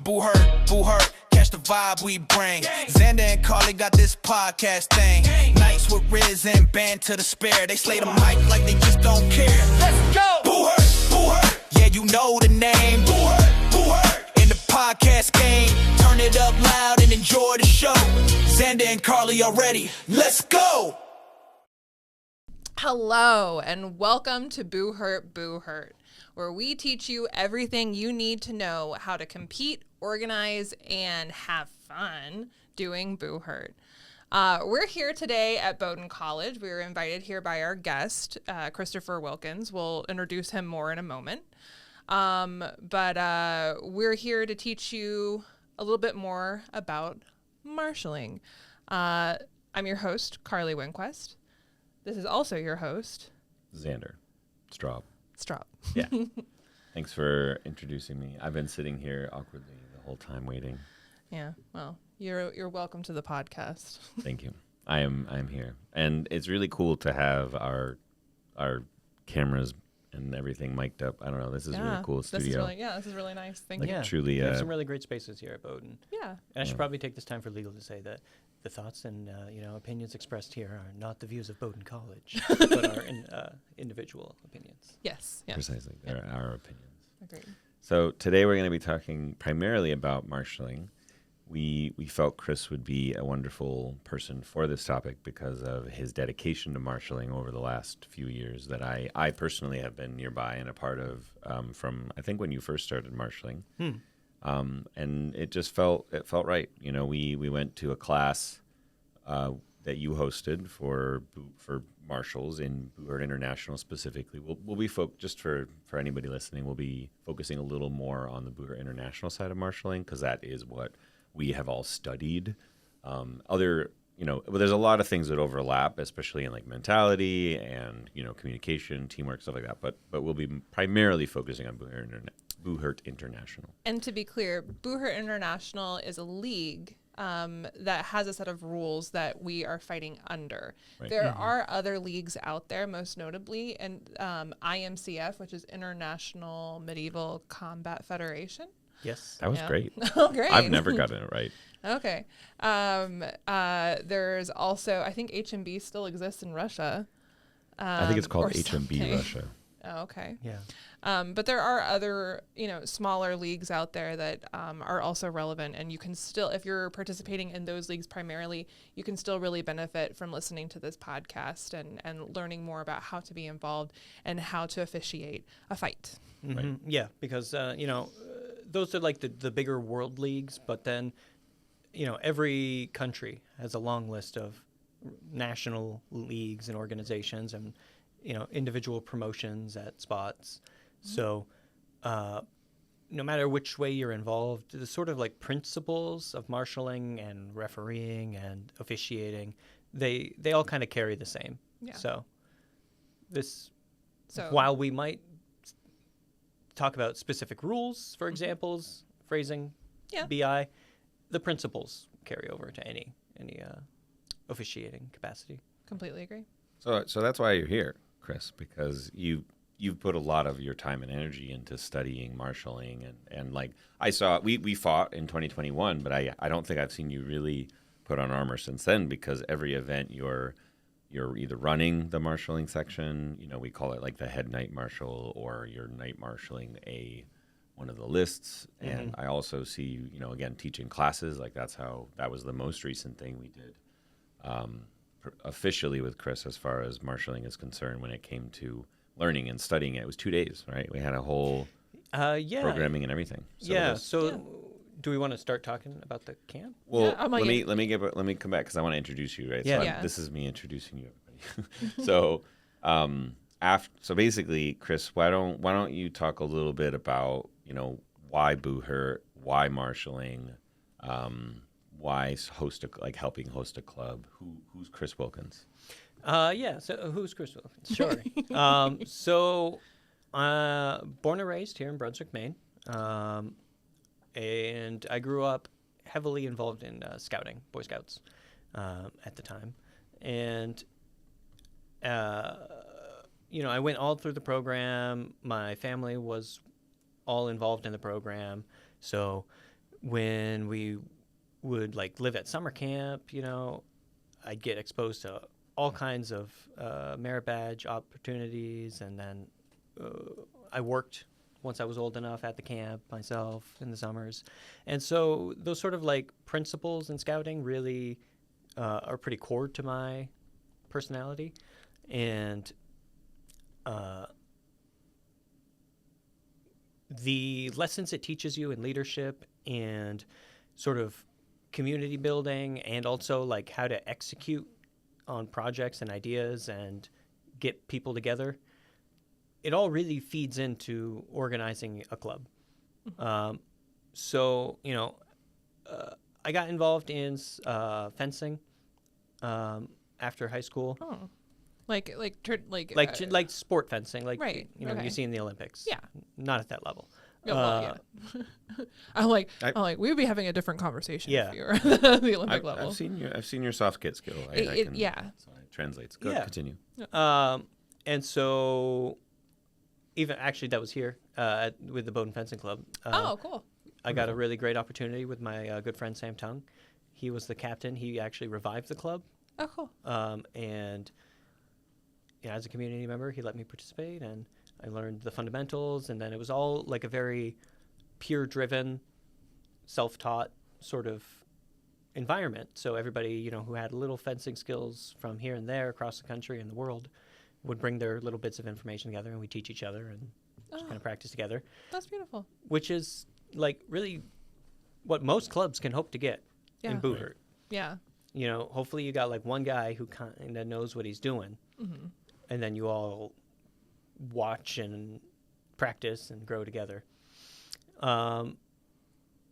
Boo hurt, catch the vibe we bring. Xander and Carly got this podcast thing. Nights with Riz and band to the spare. They slay the mic like they just don't care. Let's go! Boo hurt, yeah, you know the name. Boo hurt, in the podcast game. Turn it up loud and enjoy the show. Xander and Carly are ready. Let's go! Hello, and welcome to Boo Hurt, where we teach you everything you need to know how to compete, organize, and have fun doing Boo Hurt. We're here today at Bowdoin College. We were invited here by our guest, Christopher Wilkins. We'll introduce him more in a moment. But we're here to teach you a little bit more about marshalling. I'm your host, Carly Winquist. This is also your host, Xander Straub. Yeah. Thanks for introducing me. I've been sitting here awkwardly the whole time waiting. Yeah. Well, you're welcome to the podcast. Thank you. I'm here, and it's really cool to have our cameras and everything mic'd up. I don't know. This is really cool studio. This is really nice. Thank you. Truly, we have some really great spaces here at Bowdoin. Yeah. And I should probably take this time for legal to say that the thoughts and opinions expressed here are not the views of Bowdoin College, but are individual opinions. Yes. Precisely. They're our opinions. Agreed. So today we're going to be talking primarily about marshalling. We felt Chris would be a wonderful person for this topic because of his dedication to marshalling over the last few years that I personally have been nearby and a part of from I think when you first started marshalling. And it just felt right. You know, we went to a class that you hosted for marshals in Boo Hurt International specifically. We'll be just for anybody listening, we'll be focusing a little more on the Boo Hurt International side of marshalling because that is what we have all studied. There's a lot of things that overlap, especially in like mentality and communication, teamwork, stuff like that. But we'll be primarily focusing on Boo Hurt International. And to be clear, Boo Hurt International is a league that has a set of rules that we are fighting under. Right. There are other leagues out there, most notably, and IMCF, which is International Medieval Combat Federation. Yes. That was great. Oh, great. I've never gotten it right. Okay. There's also, I think HMB still exists in Russia. I think it's called HMB Russia. Oh, okay. Yeah. But there are other, smaller leagues out there that are also relevant, and you can still, if you're participating in those leagues primarily, you can still really benefit from listening to this podcast and learning more about how to be involved and how to officiate a fight. Mm-hmm. Right. Yeah, because those are like the bigger world leagues, but then every country has a long list of national leagues and organizations and individual promotions at spots. Mm-hmm. So no matter which way you're involved, the sort of like principles of marshalling and refereeing and officiating, they all kind of carry the same. Yeah. So while we might talk about specific rules, for examples, phrasing, BI, the principles carry over to any officiating capacity. Completely agree. So that's why you're here, Chris, because you've put a lot of your time and energy into studying marshalling and like I saw we fought in 2021, but I don't think I've seen you really put on armor since then because every event you're either running the marshalling section, we call it like the head night marshal, or you're night marshalling one of the lists. Mm-hmm. And I also see you, again, teaching classes. Like that was the most recent thing we did officially with Chris as far as marshalling is concerned when it came to learning and studying it. It was 2 days, right? We had a whole programming and everything. So do we want to start talking about the camp? Well, let me come back because I want to introduce you, right? Yeah. So this is me introducing you, everybody. So basically, Chris, why don't you talk a little bit about why Boo Hurt, why marshalling, why helping host a club? Who's Chris Wilkins? So who's Chris Wilkins? Sure. Born and raised here in Brunswick, Maine. And I grew up heavily involved in scouting, Boy Scouts, at the time. And, I went all through the program. My family was all involved in the program. So when we would like live at summer camp, I'd get exposed to all kinds of merit badge opportunities, and then I worked once I was old enough at the camp myself in the summers. And so those sort of like principles in scouting really are pretty core to my personality. And the lessons it teaches you in leadership and sort of community building, and also like how to execute on projects and ideas and get people together, it all really feeds into organizing a club. So, I got involved in fencing after high school. Oh, like sport fencing, like right, okay. you see in the Olympics. Yeah, not at that level. Yeah, well, yeah. I'm like we would be having a different conversation if you were at the Olympic level. I've seen your soft kit skill. Yeah, so it translates. Good. Continue. And so, even actually, that was here with the Bowdoin Fencing Club. Oh, cool. I got a really great opportunity with my good friend Sam Tung. He was the captain. He actually revived the club. Oh, cool. And as a community member, he let me participate, and I learned the fundamentals. And then it was all like a very peer-driven, self-taught sort of environment. So everybody, who had little fencing skills from here and there across the country and the world would bring their little bits of information together, and we teach each other and just kind of practice together. That's beautiful. Which is like really what most clubs can hope to get in Boo Hurt. Yeah. Hopefully you got like one guy who kind of knows what he's doing, and then you all watch and practice and grow together.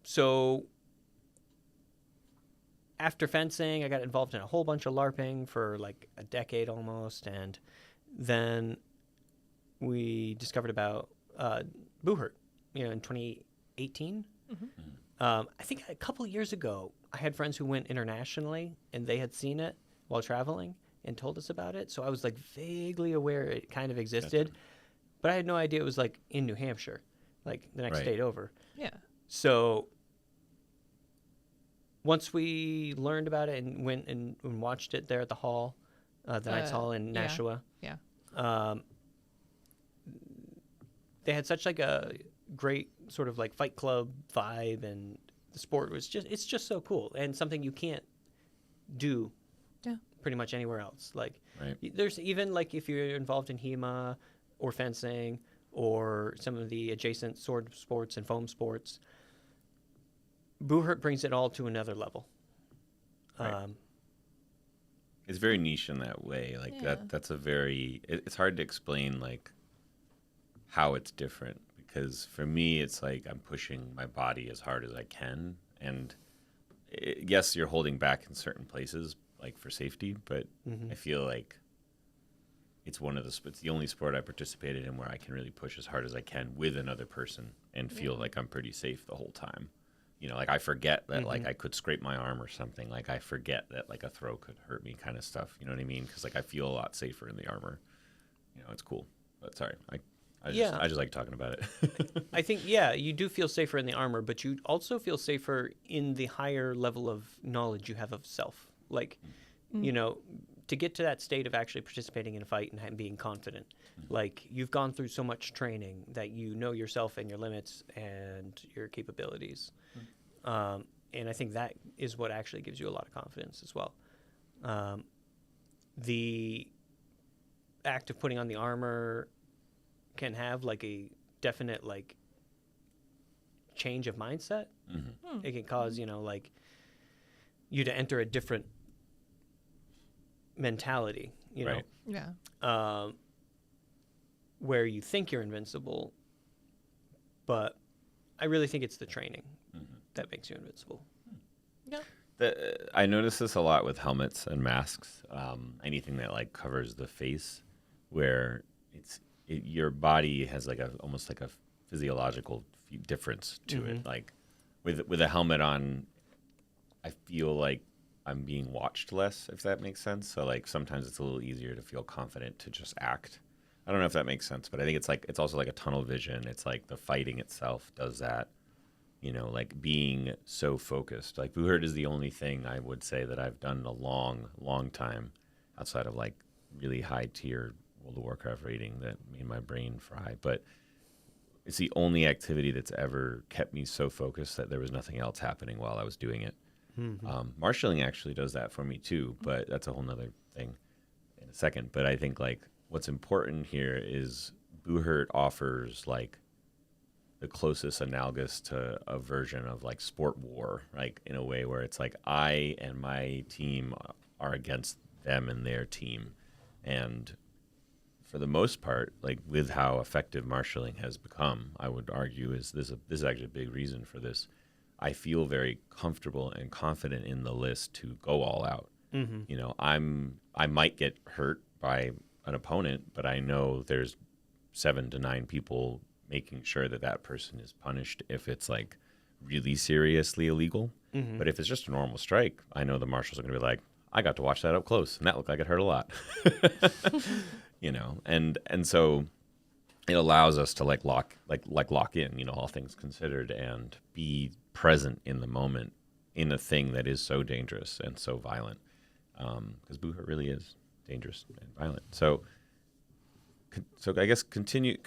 So after fencing, I got involved in a whole bunch of LARPing for like a decade almost, and then we discovered about Boo Hurt, in 2018. I think a couple of years ago, I had friends who went internationally, and they had seen it while traveling and told us about it. So I was like vaguely aware it kind of existed, but I had no idea it was like in New Hampshire, like the next state over. Yeah. So once we learned about it and went and watched it there at the hall, the Knights Hall in Nashua. Yeah. They had such like a great sort of like fight club vibe, and the sport was it's just so cool, and something you can't do pretty much anywhere else. Like there's even like if you're involved in HEMA or fencing or some of the adjacent sword sports and foam sports, Boo Hurt brings it all to another level. It's very niche in that way. Like that's a very, it's hard to explain like how it's different, because for me, it's like I'm pushing my body as hard as I can. And yes, you're holding back in certain places, like for safety, but I feel like it's it's the only sport I participated in where I can really push as hard as I can with another person and feel like I'm pretty safe the whole time. Like I forget that like I could scrape my arm or something. Like I forget that like a throw could hurt me, kind of stuff. You know what I mean? Because like I feel a lot safer in the armor. It's cool. But sorry, I just like talking about it. I think you do feel safer in the armor, but you also feel safer in the higher level of knowledge you have of self. Like, to get to that state of actually participating in a fight and being confident. Like you've gone through so much training that you know yourself and your limits and your capabilities. And I think that is what actually gives you a lot of confidence as well. The act of putting on the armor can have like a definite like change of mindset. It can cause, like you to enter a different mentality, know? Yeah. Where you think you're invincible, but I really think it's the training that makes you invincible. Yeah. I notice this a lot with helmets and masks. Anything that like covers the face, where your body has like almost like a physiological difference to it. Like with a helmet on, I feel like I'm being watched less, if that makes sense. So like sometimes it's a little easier to feel confident to just act. I don't know if that makes sense, but I think it's also like a tunnel vision. It's like the fighting itself does that. you know, like being so focused. Like Boo Hurt is the only thing I would say that I've done in a long time outside of like really high tier World of Warcraft rating that made my brain fry. But it's the only activity that's ever kept me so focused that there was nothing else happening while I was doing it. Marshalling actually does that for me too, but that's a whole nother thing in a second. But I think like what's important here is Boo Hurt offers like the closest analogous to a version of like sport war, like in a way where it's like I and my team are against them and their team. And for the most part, like with how effective marshalling has become, I would argue this is actually a big reason for this. I feel very comfortable and confident in the list to go all out. You know, I might get hurt by an opponent, but I know there's 7 to 9 people making sure that that person is punished if it's like really seriously illegal. But if it's just a normal strike, I know the marshals are going to be like, I got to watch that up close, and that looked like it hurt a lot. You know, and so it allows us to lock in, you know, all things considered, and be present in the moment in a thing that is so dangerous and so violent, because Boo Hurt really is dangerous and violent. So I guess continue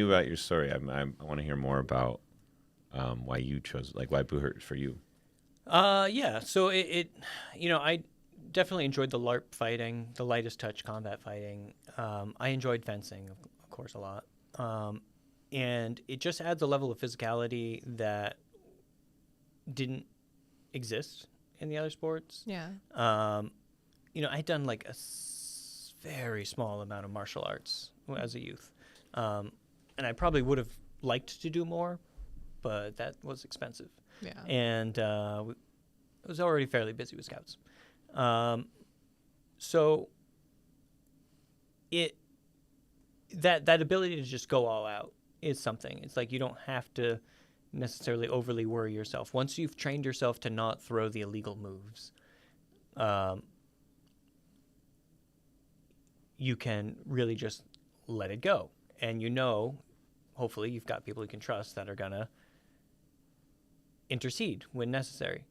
about your story. I want to hear more about why you chose, like, why Boo Hurt for you. Yeah. So it you know, I definitely enjoyed the LARP fighting, the lightest touch combat fighting. I enjoyed fencing, of course, a lot. And it just adds a level of physicality that didn't exist in the other sports. Yeah. You know, I had done like a very small amount of martial arts as a youth. And I probably would have liked to do more, but that was expensive. Yeah. And I was already fairly busy with scouts. So that ability to just go all out is something. It's like you don't have to necessarily overly worry yourself. Once you've trained yourself to not throw the illegal moves, you can really just let it go. And you know, hopefully you've got people you can trust that are going to intercede when necessary.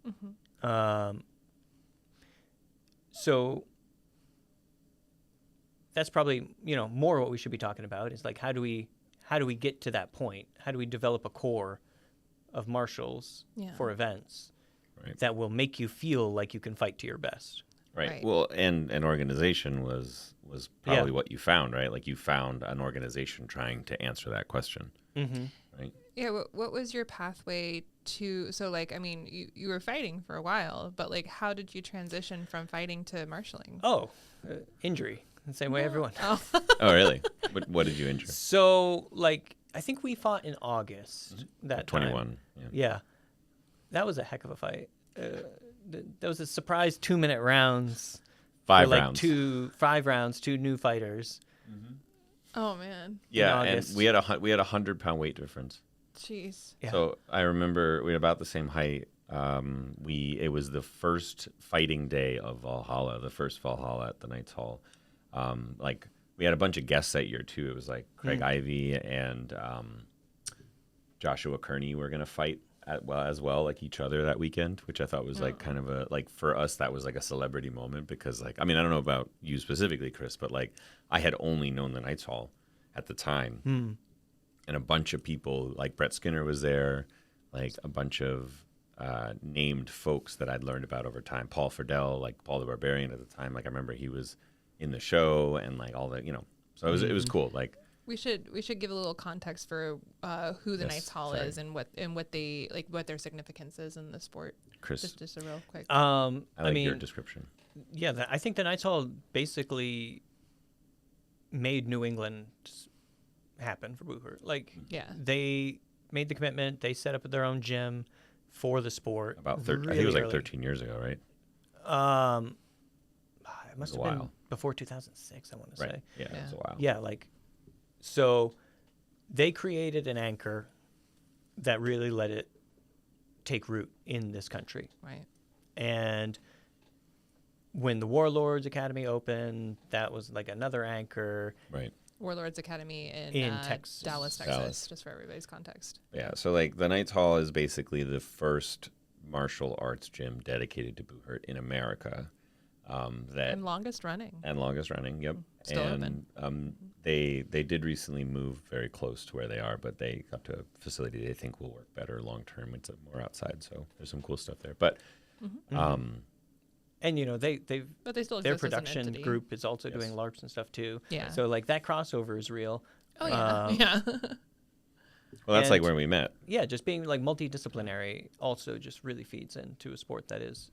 So that's probably, you know, more what we should be talking about is like, how do we get to that point? How do we develop a core of marshals for events that will make you feel like you can fight to your best? Right. Well, and an organization was probably what you found, right? Like you found an organization trying to answer that question. Right. Yeah. What was your pathway to? So, like, I mean, you were fighting for a while, but like, how did you transition from fighting to marshalling? Injury. The same way everyone. Oh, Oh, really? What did you injure? So, like, I think we fought in August that 21. time. Yeah. That was a heck of a fight. There was a surprise 2-minute rounds. 5 for, like, rounds. 5 rounds, 2 new fighters. oh man. Yeah, and August. we had a 100-pound weight difference. Jeez. Yeah. So I remember we were about the same height. It was the first fighting day of Valhalla, the first Valhalla at the Knights Hall. Like we had a bunch of guests that year too. It was like Craig Ivey and Joshua Kearney were gonna fight as well, like each other that weekend, which I thought was like kind of a, like for us that was like a celebrity moment, because like, I mean, I don't know about you specifically, Chris, but like I had only known the Knights Hall at the time, and a bunch of people, like Brett Skinner was there, like a bunch of named folks that I'd learned about over time. Paul Friedel, like Paul the Barbarian at the time, like I remember he was in the show, and like all that, you know, so it was cool. Like We should give a little context for who the Knights Hall is and what they like, what their significance is in the sport. Chris, Just a real quick. I like mean, your description. Yeah, I think the Knights Hall basically made New England happen for Boo Hurt. Like, they made the commitment. They set up their own gym for the sport. About I think it was like 13 years ago, right? It must have been before 2006, I want to say. Yeah, it was a while. Yeah, like, so they created an anchor that really let it take root in this country. Right. And when the Warlords Academy opened, that was like another anchor. Right. Warlords Academy In Texas. Dallas, Texas, Dallas. just for everybody's context. Yeah, so like the Knights Hall is basically the first martial arts gym dedicated to Buhurt in America. And longest running. And longest running, yep. Still and they did recently move very close to where they are, but they got to a facility they think will work better long term. It's more outside, so there's some cool stuff there. But And But they still their exist as an production entity. group is also Yes. doing LARPs and stuff too. Yeah. So like that crossover is real. Oh yeah, yeah. well, that's like and- where we met. Yeah, just being like multidisciplinary also just really feeds into a sport that is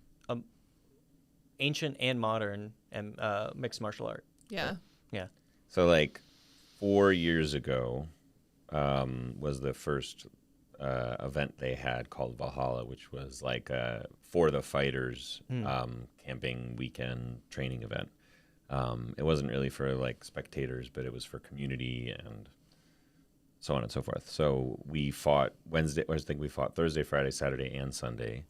ancient and modern and mixed martial art. Yeah. Yeah. So like 4 years ago was the first event they had called Valhalla, which was like for the fighters camping weekend training event. It wasn't really for like spectators, but it was for community and so on and so forth. So we fought we fought Thursday, Friday, Saturday, and Sunday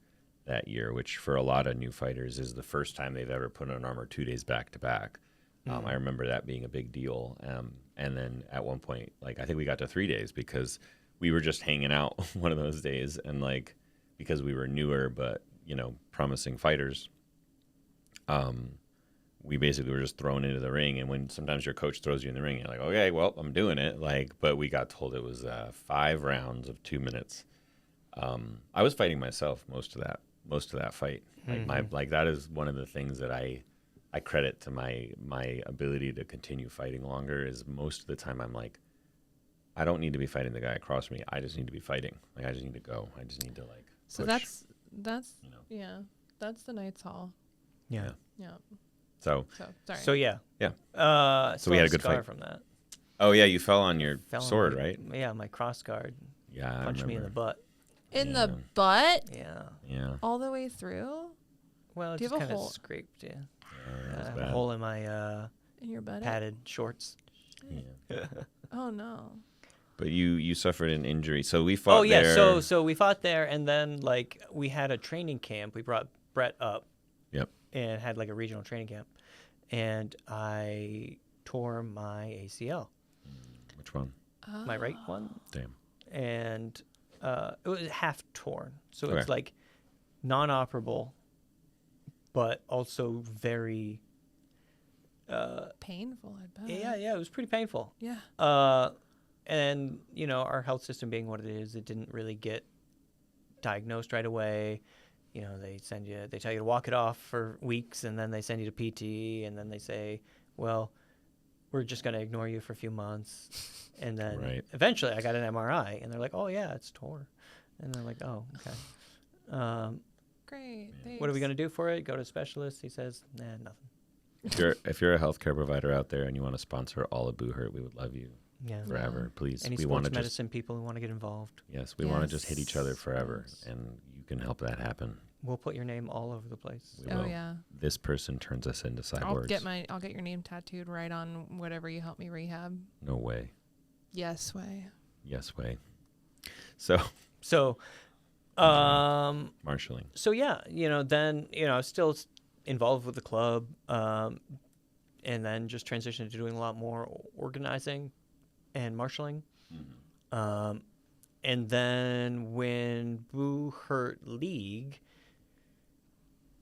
that year, which for a lot of new fighters is the first time they've ever put on armor 2 days back to back. I remember that being a big deal. And then at one point, like I think we got to 3 days because we were just hanging out one of those days, and like because we were newer but promising fighters, we basically were just thrown into the ring. And when sometimes your coach throws you in the ring, you're like, okay, well, I'm doing it. Like, but we got told it was 5 rounds of 2 minutes. I was fighting myself most of that fight. Like that is one of the things that I credit to my ability to continue fighting longer. Is most of the time I'm like, I don't need to be fighting the guy across from me. I just need to be fighting. Like I just need to go. I just need to like. So push. that's that's the Knights Hall. Yeah. Yeah. So Sorry. So yeah. Yeah. So we had a a good scar fight. from that. Oh yeah, you fell on your Fell on sword, my- right? Yeah, my cross guard Yeah, I punched me in the remember. butt. in Yeah. the butt, Yeah. Yeah. all the way through Well, it Do you just have a kind of hole? scraped. Yeah. That was I have a bad. hole in my in your butt. padded shorts. Yeah. Oh no. But you suffered an injury, so we fought Oh yeah, there. so we fought there, and then like we had a training camp. We brought Brett up Yep. and had like a regional training camp, and I tore my ACL, Which one? my right one, Damn. and it was half torn, so Okay. it's like non-operable, but also very Painful, I bet. yeah, it was pretty painful. Yeah. And our health system being what it is, it didn't really get diagnosed right away. They tell you to walk it off for weeks, and then they send you to PT, and then they say, well, we're just going to ignore you for a few months. And then Right. eventually I got an MRI, and they're like, oh yeah, it's torn. And they're like, oh, okay. Great. What are we going to do for it? Go to a specialist. He says, nah, nothing. If you're a healthcare provider out there and you want to sponsor all of Buhurt, we would love you Yeah. forever. Please. Any we want sports to medicine people who want to get involved, we want to just hit each other Yes. forever, Yes. and you can help that happen. we'll put your name all over the place. We Oh will. yeah. This person turns us into cyborgs. I'll get your name tattooed right on whatever you help me rehab. No way. Yes way. Yes way. So So, marshalling. so yeah, then I was still involved with the club, and then just transitioned to doing a lot more organizing and marshalling. And then when Buhurt League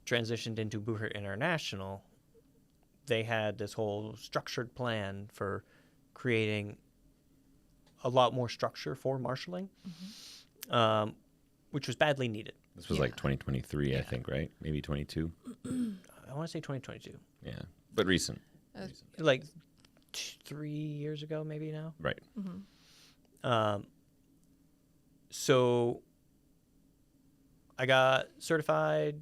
transitioned into Buhurt International, they had this whole structured plan for creating a lot more structure for marshalling, which was badly needed. This was Yeah. like 2023, I Yeah. think, right? Maybe 22. I want to say 2022, Yeah, but recent. like 3 years ago, maybe now. Right. So I got certified.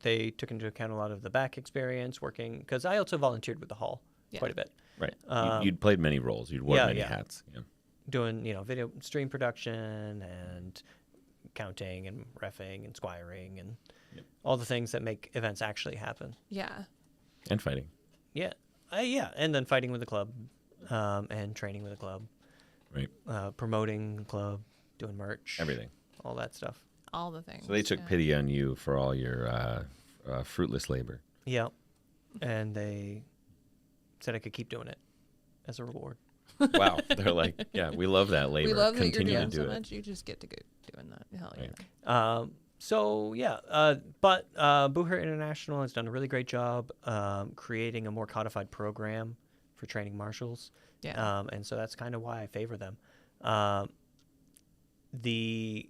They took into account a lot of the back experience working, because I also volunteered with the hall Yeah. quite a bit, Right. You'd played many roles. You'd worn many yeah. hats. Yeah. doing video stream production and counting and reffing and squiring and all the things that make events actually happen. Yeah. And fighting. Yeah, and then fighting with the club, and training with the club, Right. promoting the club, doing merch, Everything. all that stuff. All the things. So they took yeah. pity on you for all your fruitless labor. Yeah, and they said I could keep doing it, as a reward. Wow. They're like, yeah, we love that labor. We love that you're Continue doing to so do it. much. You just get to go doing that. Hell yeah. Right. So yeah, but Boo Hurt International has done a really great job creating a more codified program for training marshals. Yeah. And so that's kind of why I favor them. The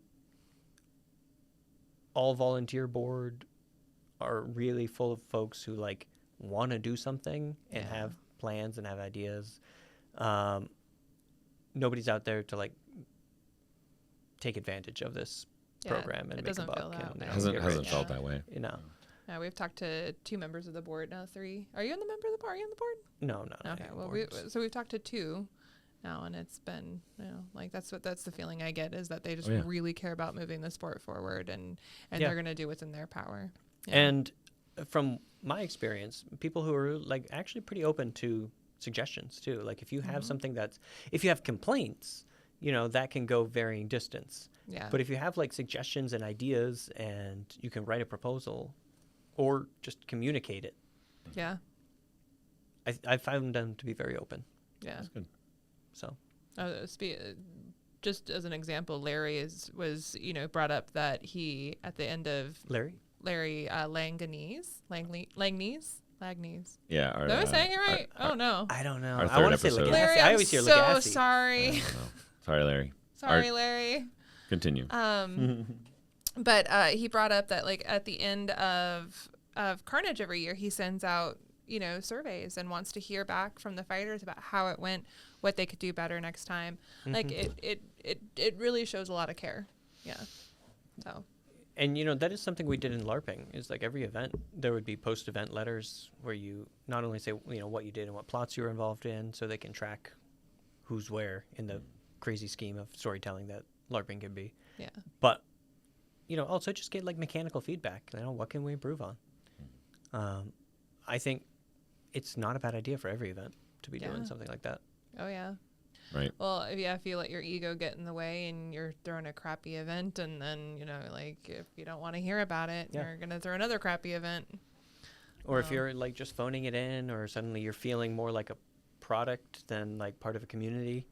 all volunteer board are really full of folks who like want to do something and have plans and have ideas. Nobody's out there to like take advantage of this program and it make a doesn't buck. feel that and way. get Hasn't rich, felt that way. You know. We've talked to 2 members of the board now. 3. Are you on the member of the board? Are you on the board? No, no. Okay. Well, we've talked to 2 now, and it's been, like that's the feeling I get, is that they just really care about moving the sport forward, and they're gonna do what's in their power. Yeah. And from my experience, people who are like actually pretty open to suggestions too. Like if you have something if you have complaints, that can go varying distance. Yeah. But if you have like suggestions and ideas, and you can write a proposal or just communicate it, Yeah. I found them to be very open. Yeah. That's good. So Just as an example, Larry was brought up that he, at the end of Larry? Langnese. Yeah. Am I saying it right? Oh no. I don't know. Our I third want to say episode. Legacy. Larry, I I'm always hear so Legacy. sorry. Sorry, Larry. Sorry, Larry. Continue. But he brought up that like at the end of Carnage every year, he sends out surveys and wants to hear back from the fighters about how it went, what they could do better next time. Like it really shows a lot of care. Yeah. So. And that is something we did in LARPing. Is like every event there would be post-event letters where you not only say what you did and what plots you were involved in, so they can track who's where in the crazy scheme of storytelling that LARPing can be. Yeah. But also just get like mechanical feedback. What can we improve on? I think it's not a bad idea for every event to be doing something like that. Oh yeah. Right. Well, if you let your ego get in the way and you're throwing a crappy event, and then like if you don't want to hear about it, you're gonna throw another crappy event. Or if you're like just phoning it in, or suddenly you're feeling more like a product than like part of a community,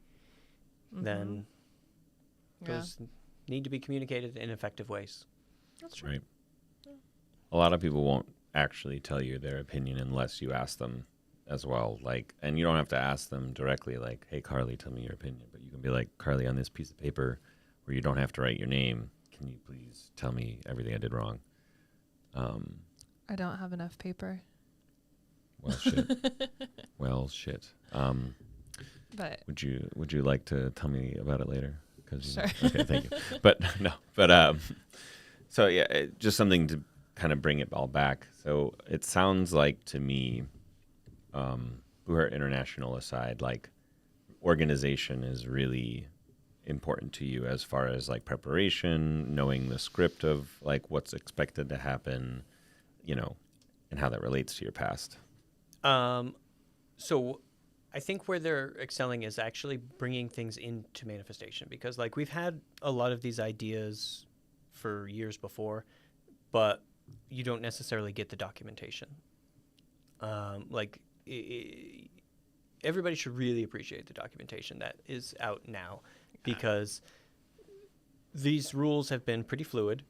then those need to be communicated in effective ways. That's Right. A lot of people won't actually tell you their opinion unless you ask them as well. Like, and you don't have to ask them directly, like, "Hey, Carly, tell me your opinion." But you can be like, "Carly, on this piece of paper, where you don't have to write your name, can you please tell me everything I did wrong?" I don't have enough paper. Well, shit. Well, shit. But Would you like to tell me about it later? Sure. Okay, thank you. But no, but so yeah, just something to kind of bring it all back. So it sounds like to me, Boo Hurt International aside, like organization is really important to you as far as like preparation, knowing the script of like what's expected to happen, and how that relates to your past. So I think where they're excelling is actually bringing things into manifestation, because like we've had a lot of these ideas for years before, but you don't necessarily get the documentation. Everybody should really appreciate the documentation that is out now, because these rules have been pretty fluid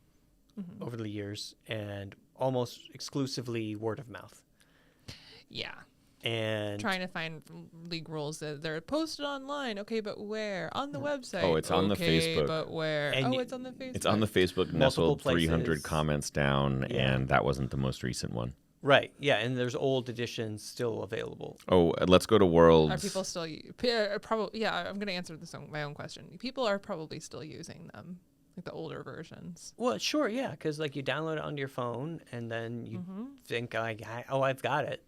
over the years and almost exclusively word of mouth. yeah. And Trying to find league rules that they're posted online. Okay, but where? On the website. Oh, it's on the Okay, Facebook. But where? And it's on the Facebook. It's on the Facebook, Multiple nestled 300 places. comments down, Yeah. and that wasn't the most recent one. right, yeah, and there's old editions still available. Oh, let's go to Worlds. Are people still probably? Yeah, I'm going to answer my own question. People are probably still using them, like the older versions. Well, sure, yeah, because like you download it onto your phone, and then you think, I've got it,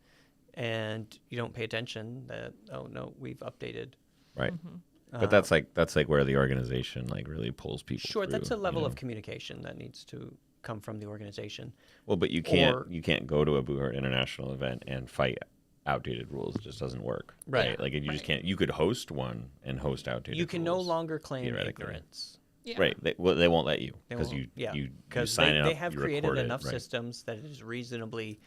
and you don't pay attention that, oh no, we've updated. Right. But that's like where the organization like really pulls people. Sure, through, that's a level you know? of communication that needs to come from the organization. Well, but you can't go to a Boo Hurt International event and fight outdated rules. It just doesn't work. Right. Like you just can't. You could host one and host outdated. You can no rules, longer claim theoretically. ignorance. Yeah. Right. They won't let you They because won't- you because sign it up. they have you created record enough it, right. systems that it is reasonably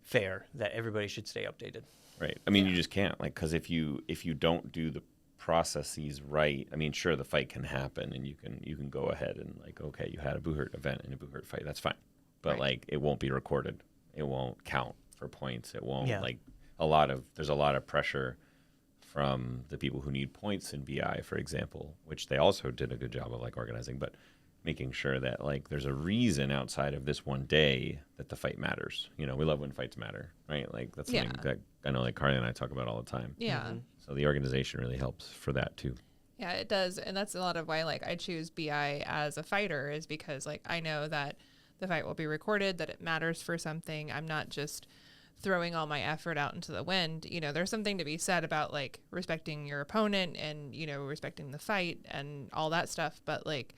fair that everybody should stay updated. Right. I mean, you just can't, like, because if you don't do the processes right, I mean, sure, the fight can happen, and you can go ahead and, like, okay, you had a Boo Hurt event and a Boo Hurt fight, that's fine, but Right. like, it won't be recorded, it won't count for points, it won't Yeah. like there's a lot of pressure from the people who need points in BI, for example, which they also did a good job of like organizing, but making sure that like there's a reason outside of this one day that the fight matters. You know, we love when fights matter, right? Like that's something that I know like Carly and I talk about all the time. Yeah. So the organization really helps for that too. Yeah, it does. And that's a lot of why like I choose BI as a fighter, is because like I know that the fight will be recorded, that it matters for something. I'm not just throwing all my effort out into the wind. You know, there's something to be said about like respecting your opponent and, you know, respecting the fight and all that stuff. But like,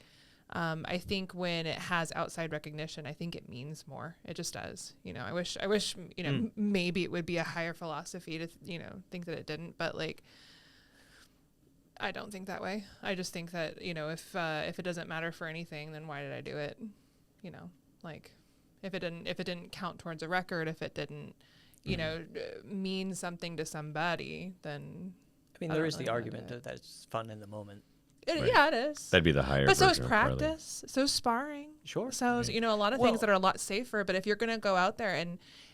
I think when it has outside recognition, I think it means more. It just does. You know, I wish, you know, maybe it would be a higher philosophy to, you know, think that it didn't, but like, I don't think that way. I just think that, you know, if it doesn't matter for anything, then why did I do it? You know, like if it didn't count towards a record, if it didn't, you know, mean something to somebody, then I mean, there is the argument that it's fun in the moment. Yeah, it is. That'd be the higher. But so is version of Carly. practice. So is sparring. Sure. So you know, a lot of things that are a lot safer. But if you're gonna go out there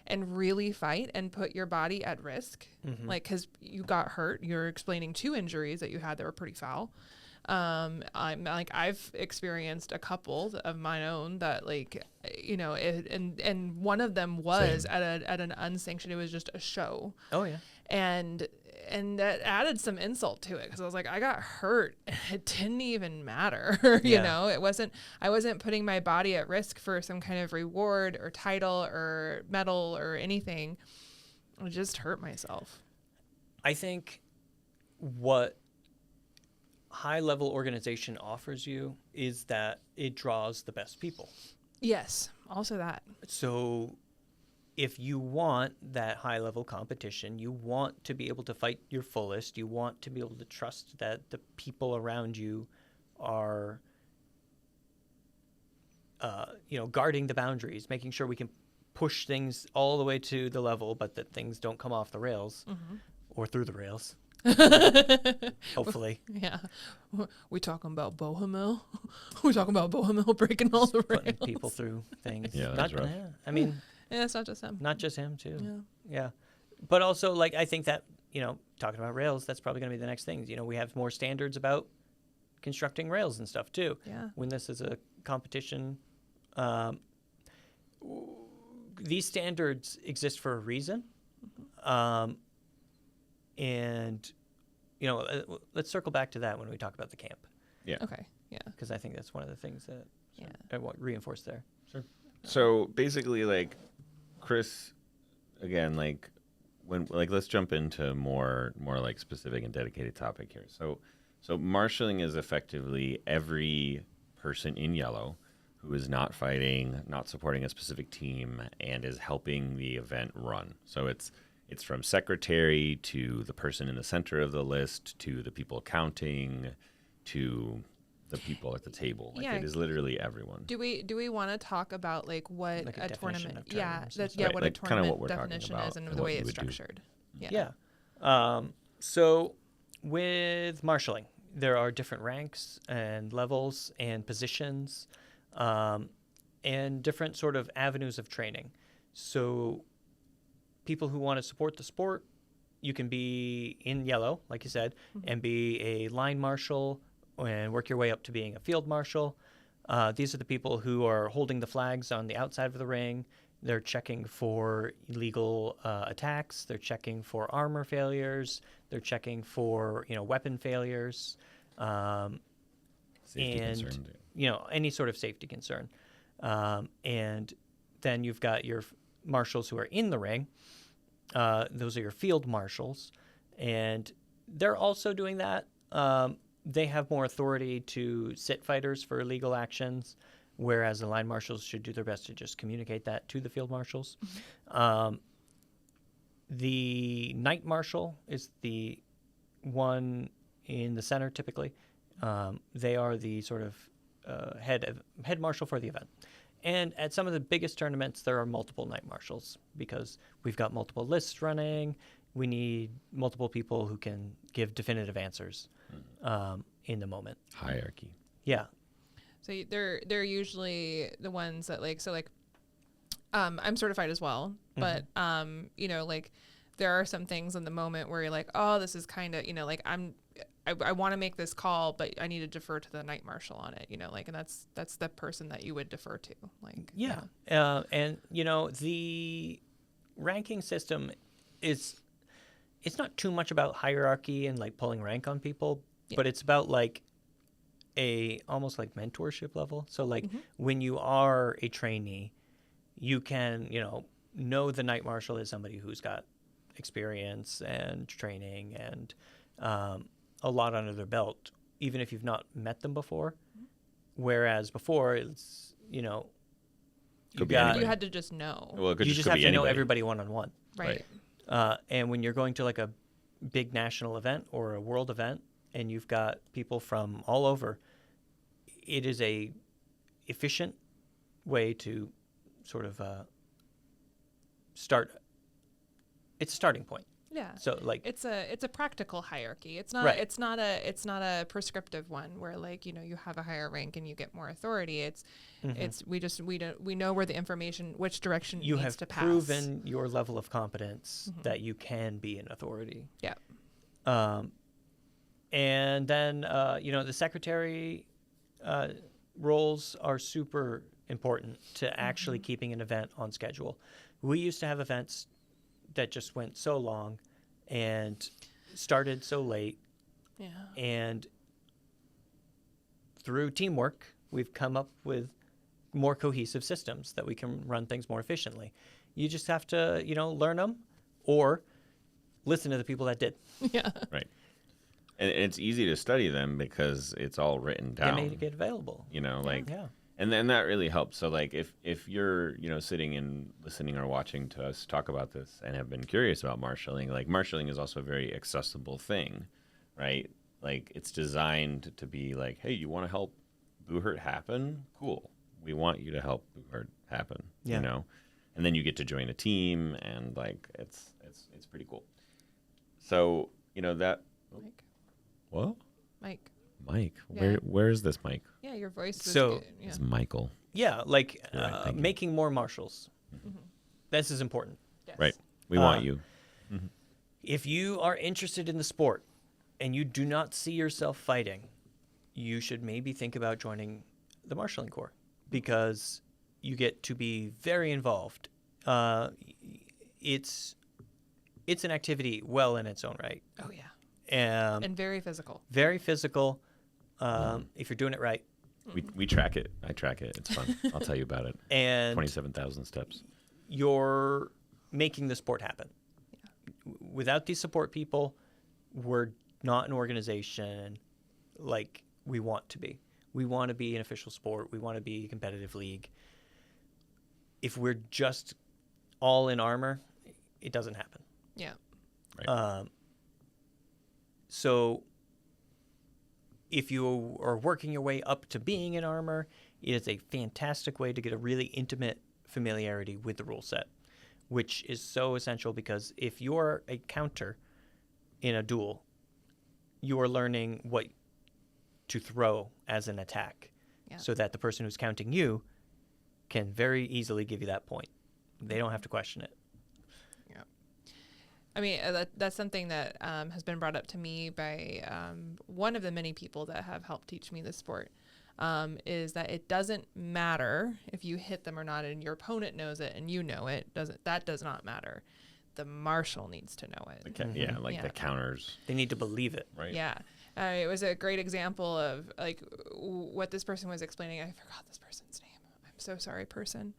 and really fight and put your body at risk, like because you got hurt, you're explaining 2 injuries that you had that were pretty foul. I'm like I've experienced a couple of my own that like, you know, and one of them was at an unsanctioned. It was just a show. Oh yeah. And that added some insult to it because I was like, I got hurt. It didn't even matter. You know, I wasn't putting my body at risk for some kind of reward or title or medal or anything. I just hurt myself. I think what high-level organization offers you is that it draws the best people. Yes, also that. So if you want that high-level competition, you want to be able to fight your fullest, you want to be able to trust that the people around you are, you know, guarding the boundaries, making sure we can push things all the way to the level, but that things don't come off the rails or through the rails. Hopefully. Yeah. We talking about Bohemil? We talking about Bohemil breaking all the rails? Putting people through things. Yeah, that's rough. Yeah, I mean... Yeah, it's not just him. Not just him, too. Yeah. But also, like, I think that, you know, talking about rails, that's probably going to be the next thing. You know, we have more standards about constructing rails and stuff, too. Yeah. When this is a competition, these standards exist for a reason. And, you know, let's circle back to that when we talk about the camp. Yeah. Okay. Yeah. Because I think that's one of the things that I want reinforced there. Sure. So basically, like, Chris, again, like, let's jump into more like specific and dedicated topic here. So marshalling is effectively every person in yellow who is not fighting, not supporting a specific team, and is helping the event run. So it's from secretary to the person in the center of the list to the people counting to the people at the table. Like, it is literally everyone. Do we want to talk about like what like a tournament? of Yeah, tournaments that's right, what like a kind of tournament what we're talking definition about is and and the what way you it's would do. structured. So with marshalling, there are different ranks and levels and positions and different sort of avenues of training. So people who want to support the sport, you can be in yellow, like you said, and be a line marshal and work your way up to being a field marshal. These are the people who are holding the flags on the outside of the ring. They're checking for illegal attacks. They're checking for armor failures. They're checking for, you know, weapon failures, Safety and concerns, yeah. you know, any sort of safety concern. And then you've got your marshals who are in the ring. Those are your field marshals, and they're also doing that. They have more authority to sit fighters for illegal actions, whereas the line marshals should do their best to just communicate that to the field marshals. The night marshal is the one in the center, typically. They are the sort of head marshal for the event. And at some of the biggest tournaments, there are multiple night marshals because we've got multiple lists running, we need multiple people who can give definitive answers in the moment. Hierarchy. Yeah. So they're usually the ones that I'm certified as well, but like there are some things in the moment where you're like, oh, this is kind of, like I want to make this call, but I need to defer to the night marshal on it, and that's the person that you would defer to. And the ranking system it's not too much about hierarchy and like pulling rank on people, but it's about like almost like mentorship level. So like when you are a trainee, you can, know the night marshal is somebody who's got experience and training and a lot under their belt, even if you've not met them before. Whereas before, it's, you had to just know. Well, you just have to know everybody one-on-one. Right. And when you're going to like a big national event or a world event and you've got people from all over, it is a efficient way to sort of start. It's a starting point. Yeah. So like it's a practical hierarchy. It's not Right. it's not a prescriptive one where like, you have a higher rank and you get more authority. It's we know where the information, which direction you needs have to pass. proven your level of competence that you can be an authority. Yeah. And then the secretary roles are super important to actually keeping an event on schedule. We used to have events that just went so long and started so late. Yeah. And through teamwork, we've come up with more cohesive systems that we can run things more efficiently. You just have to, learn them or listen to the people that did. Yeah. Right. And it's easy to study them because it's all written down. They make it available. Yeah. And then that really helps. So like if you're, sitting and listening or watching to us talk about this and have been curious about marshalling, like marshalling is also a very accessible thing, right? Like it's designed to be like, hey, you want to help Boo Hurt happen? Cool. We want you to help Boo Hurt happen, And then you get to join a team and like it's pretty cool. So, that Mike. What? Mike. Yeah. Where is this Mike? Yeah, your voice was So- good. Yeah. It's Michael. Yeah, like Right, thank you. making more marshals. This is important. Yes. Right. We want you. If you are interested in the sport and you do not see yourself fighting, you should maybe think about joining the Marshalling Corps because you get to be very involved. It's an activity well in its own right. Oh yeah. And very physical. very physical if you're doing it right. We track it. I track it. It's fun. I'll tell you about it. And 27,000 steps. you're making the sport happen. Without these support people, we're not an organization like we want to be. We want to be an official sport. We want to be a competitive league. If we're just all in armor, it doesn't happen. Yeah. Right. So if you are working your way up to being in armor, it is a fantastic way to get a really intimate familiarity with the rule set, which is so essential because if you're a counter in a duel, you are learning what to throw as an attack so that the person who's counting you can very easily give you that point. They don't have to question it. I mean, that's something that has been brought up to me by one of the many people that have helped teach me this sport, is that it doesn't matter if you hit them or not and your opponent knows it and you know it. That does not matter. The marshal needs to know it. Yeah, the counters. They need to believe it. Right. Yeah. It was a great example of like what this person was explaining. I forgot this person's name. I'm so sorry, person.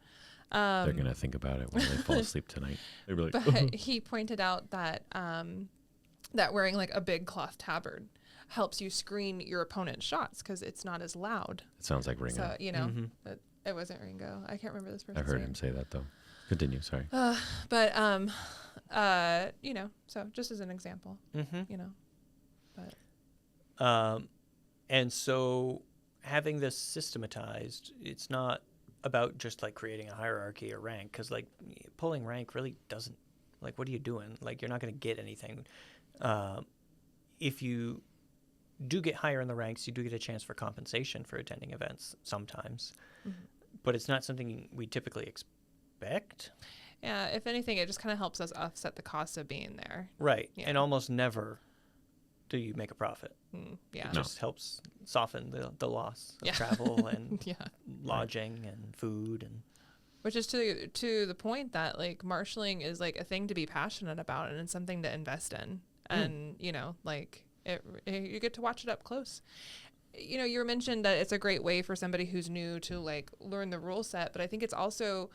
They're going to think about it when they fall asleep tonight. They're like, But he pointed out that that wearing like a big cloth tabard helps you screen your opponent's shots because it's not as loud. it sounds like Ringo. So, but it wasn't Ringo. I can't remember this person's I've heard name. him say that, though. Continue, sorry. But, so just as an example, but. And so having this systematized, it's not about just like creating a hierarchy or rank because like pulling rank really doesn't Like, what are you doing? Like, you're not going to get anything. If you do get higher in the ranks, you do get a chance for compensation for attending events sometimes. But it's not something we typically expect. Yeah, if anything, it just kind of helps us offset the cost of being there. Right. Yeah. And almost never do you make a profit. Yeah. It just helps soften the loss of Yeah. travel and Yeah. lodging and food. And Which is to the point that like marshalling is like a thing to be passionate about, and it's something to invest in. And, you know, like you get to watch it up close. You know, you mentioned that it's a great way for somebody who's new to like learn the rule set, but I think it's also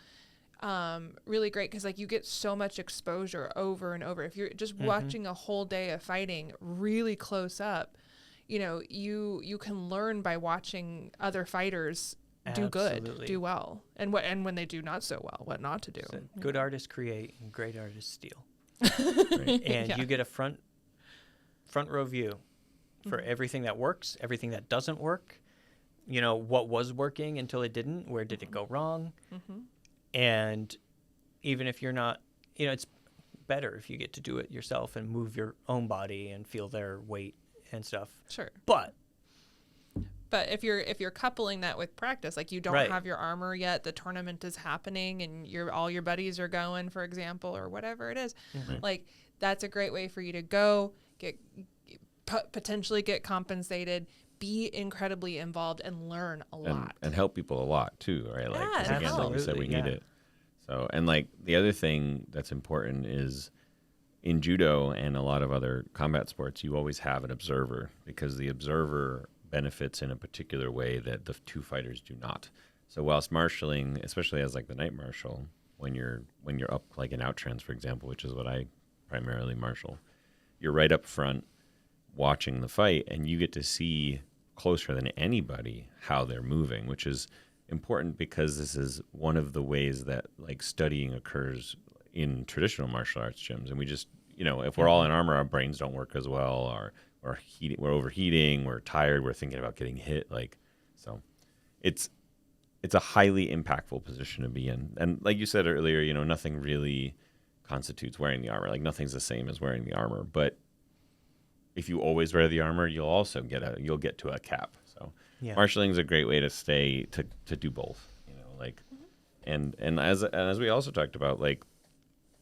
really great because like you get so much exposure over and over. If you're just watching a whole day of fighting really close up, you know, you can learn by watching other fighters do good, Absolutely. do well, and when they do not so well, what not to do. so good artists create and great artists steal. Right. And Yeah. you get a front row view for everything that works, everything that doesn't work. You know, what was working until it didn't, where did it go wrong? And even if you're not, you know, it's better if you get to do it yourself and move your own body and feel their weight and stuff. Sure. But But if you're coupling that with practice, like you don't Right. have your armor yet, the tournament is happening, and all your buddies are going, for example, or whatever it is, like that's a great way for you to go potentially get compensated, be incredibly involved, and learn a lot. And help people a lot too, right? Like, 'cause Yeah, again, like you said, we absolutely, need yeah. it. So, and like the other thing that's important is in judo and a lot of other combat sports, you always have an observer, because the observer benefits in a particular way that the two fighters do not. So whilst marshalling, especially as like the night marshal, when you're up like in outtrans, for example, which is what I primarily marshal, you're right up front watching the fight, and you get to see closer than anybody how they're moving, which is important because this is one of the ways that like studying occurs in traditional martial arts gyms. And we just, you know, if we're all in armor, our brains don't work as well, or we're overheating, we're tired, we're thinking about getting hit. Like, so it's a highly impactful position to be in. And like you said earlier, you know, nothing really constitutes wearing the armor. Like nothing's the same as wearing the armor, but if you always wear the armor, you'll also get to a cap. So Yeah. marshalling is a great way to stay to do both, you know, like, and as we also talked about, like,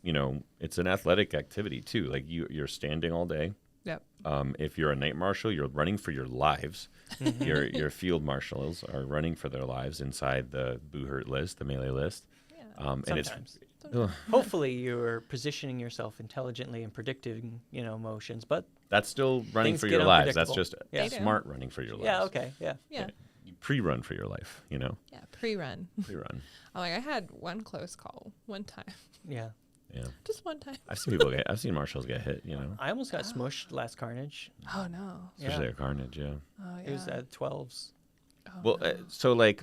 you know, it's an athletic activity too. Like you're standing all day. Yep. If you're a night marshal, you're running for your lives. Your field marshals are running for their lives inside the Buhurt list, the melee list. Yeah. And sometimes. Ugh, Hopefully you're positioning yourself intelligently and predicting, you know, motions, but that's still running Things for get your lives. That's unpredictable. just Yeah. They do. smart running for your lives. yeah, okay, yeah. Yeah. You pre-run for your life, you know, Yeah. Pre-run. pre-run. Oh, like I had one close call one time, Yeah. Yeah, just one time. I've seen marshals get hit, you know, I almost got smushed last Carnage. Oh no. especially Yeah. at Carnage. Yeah. Oh yeah. It was at 12s. Oh, Well, no. so like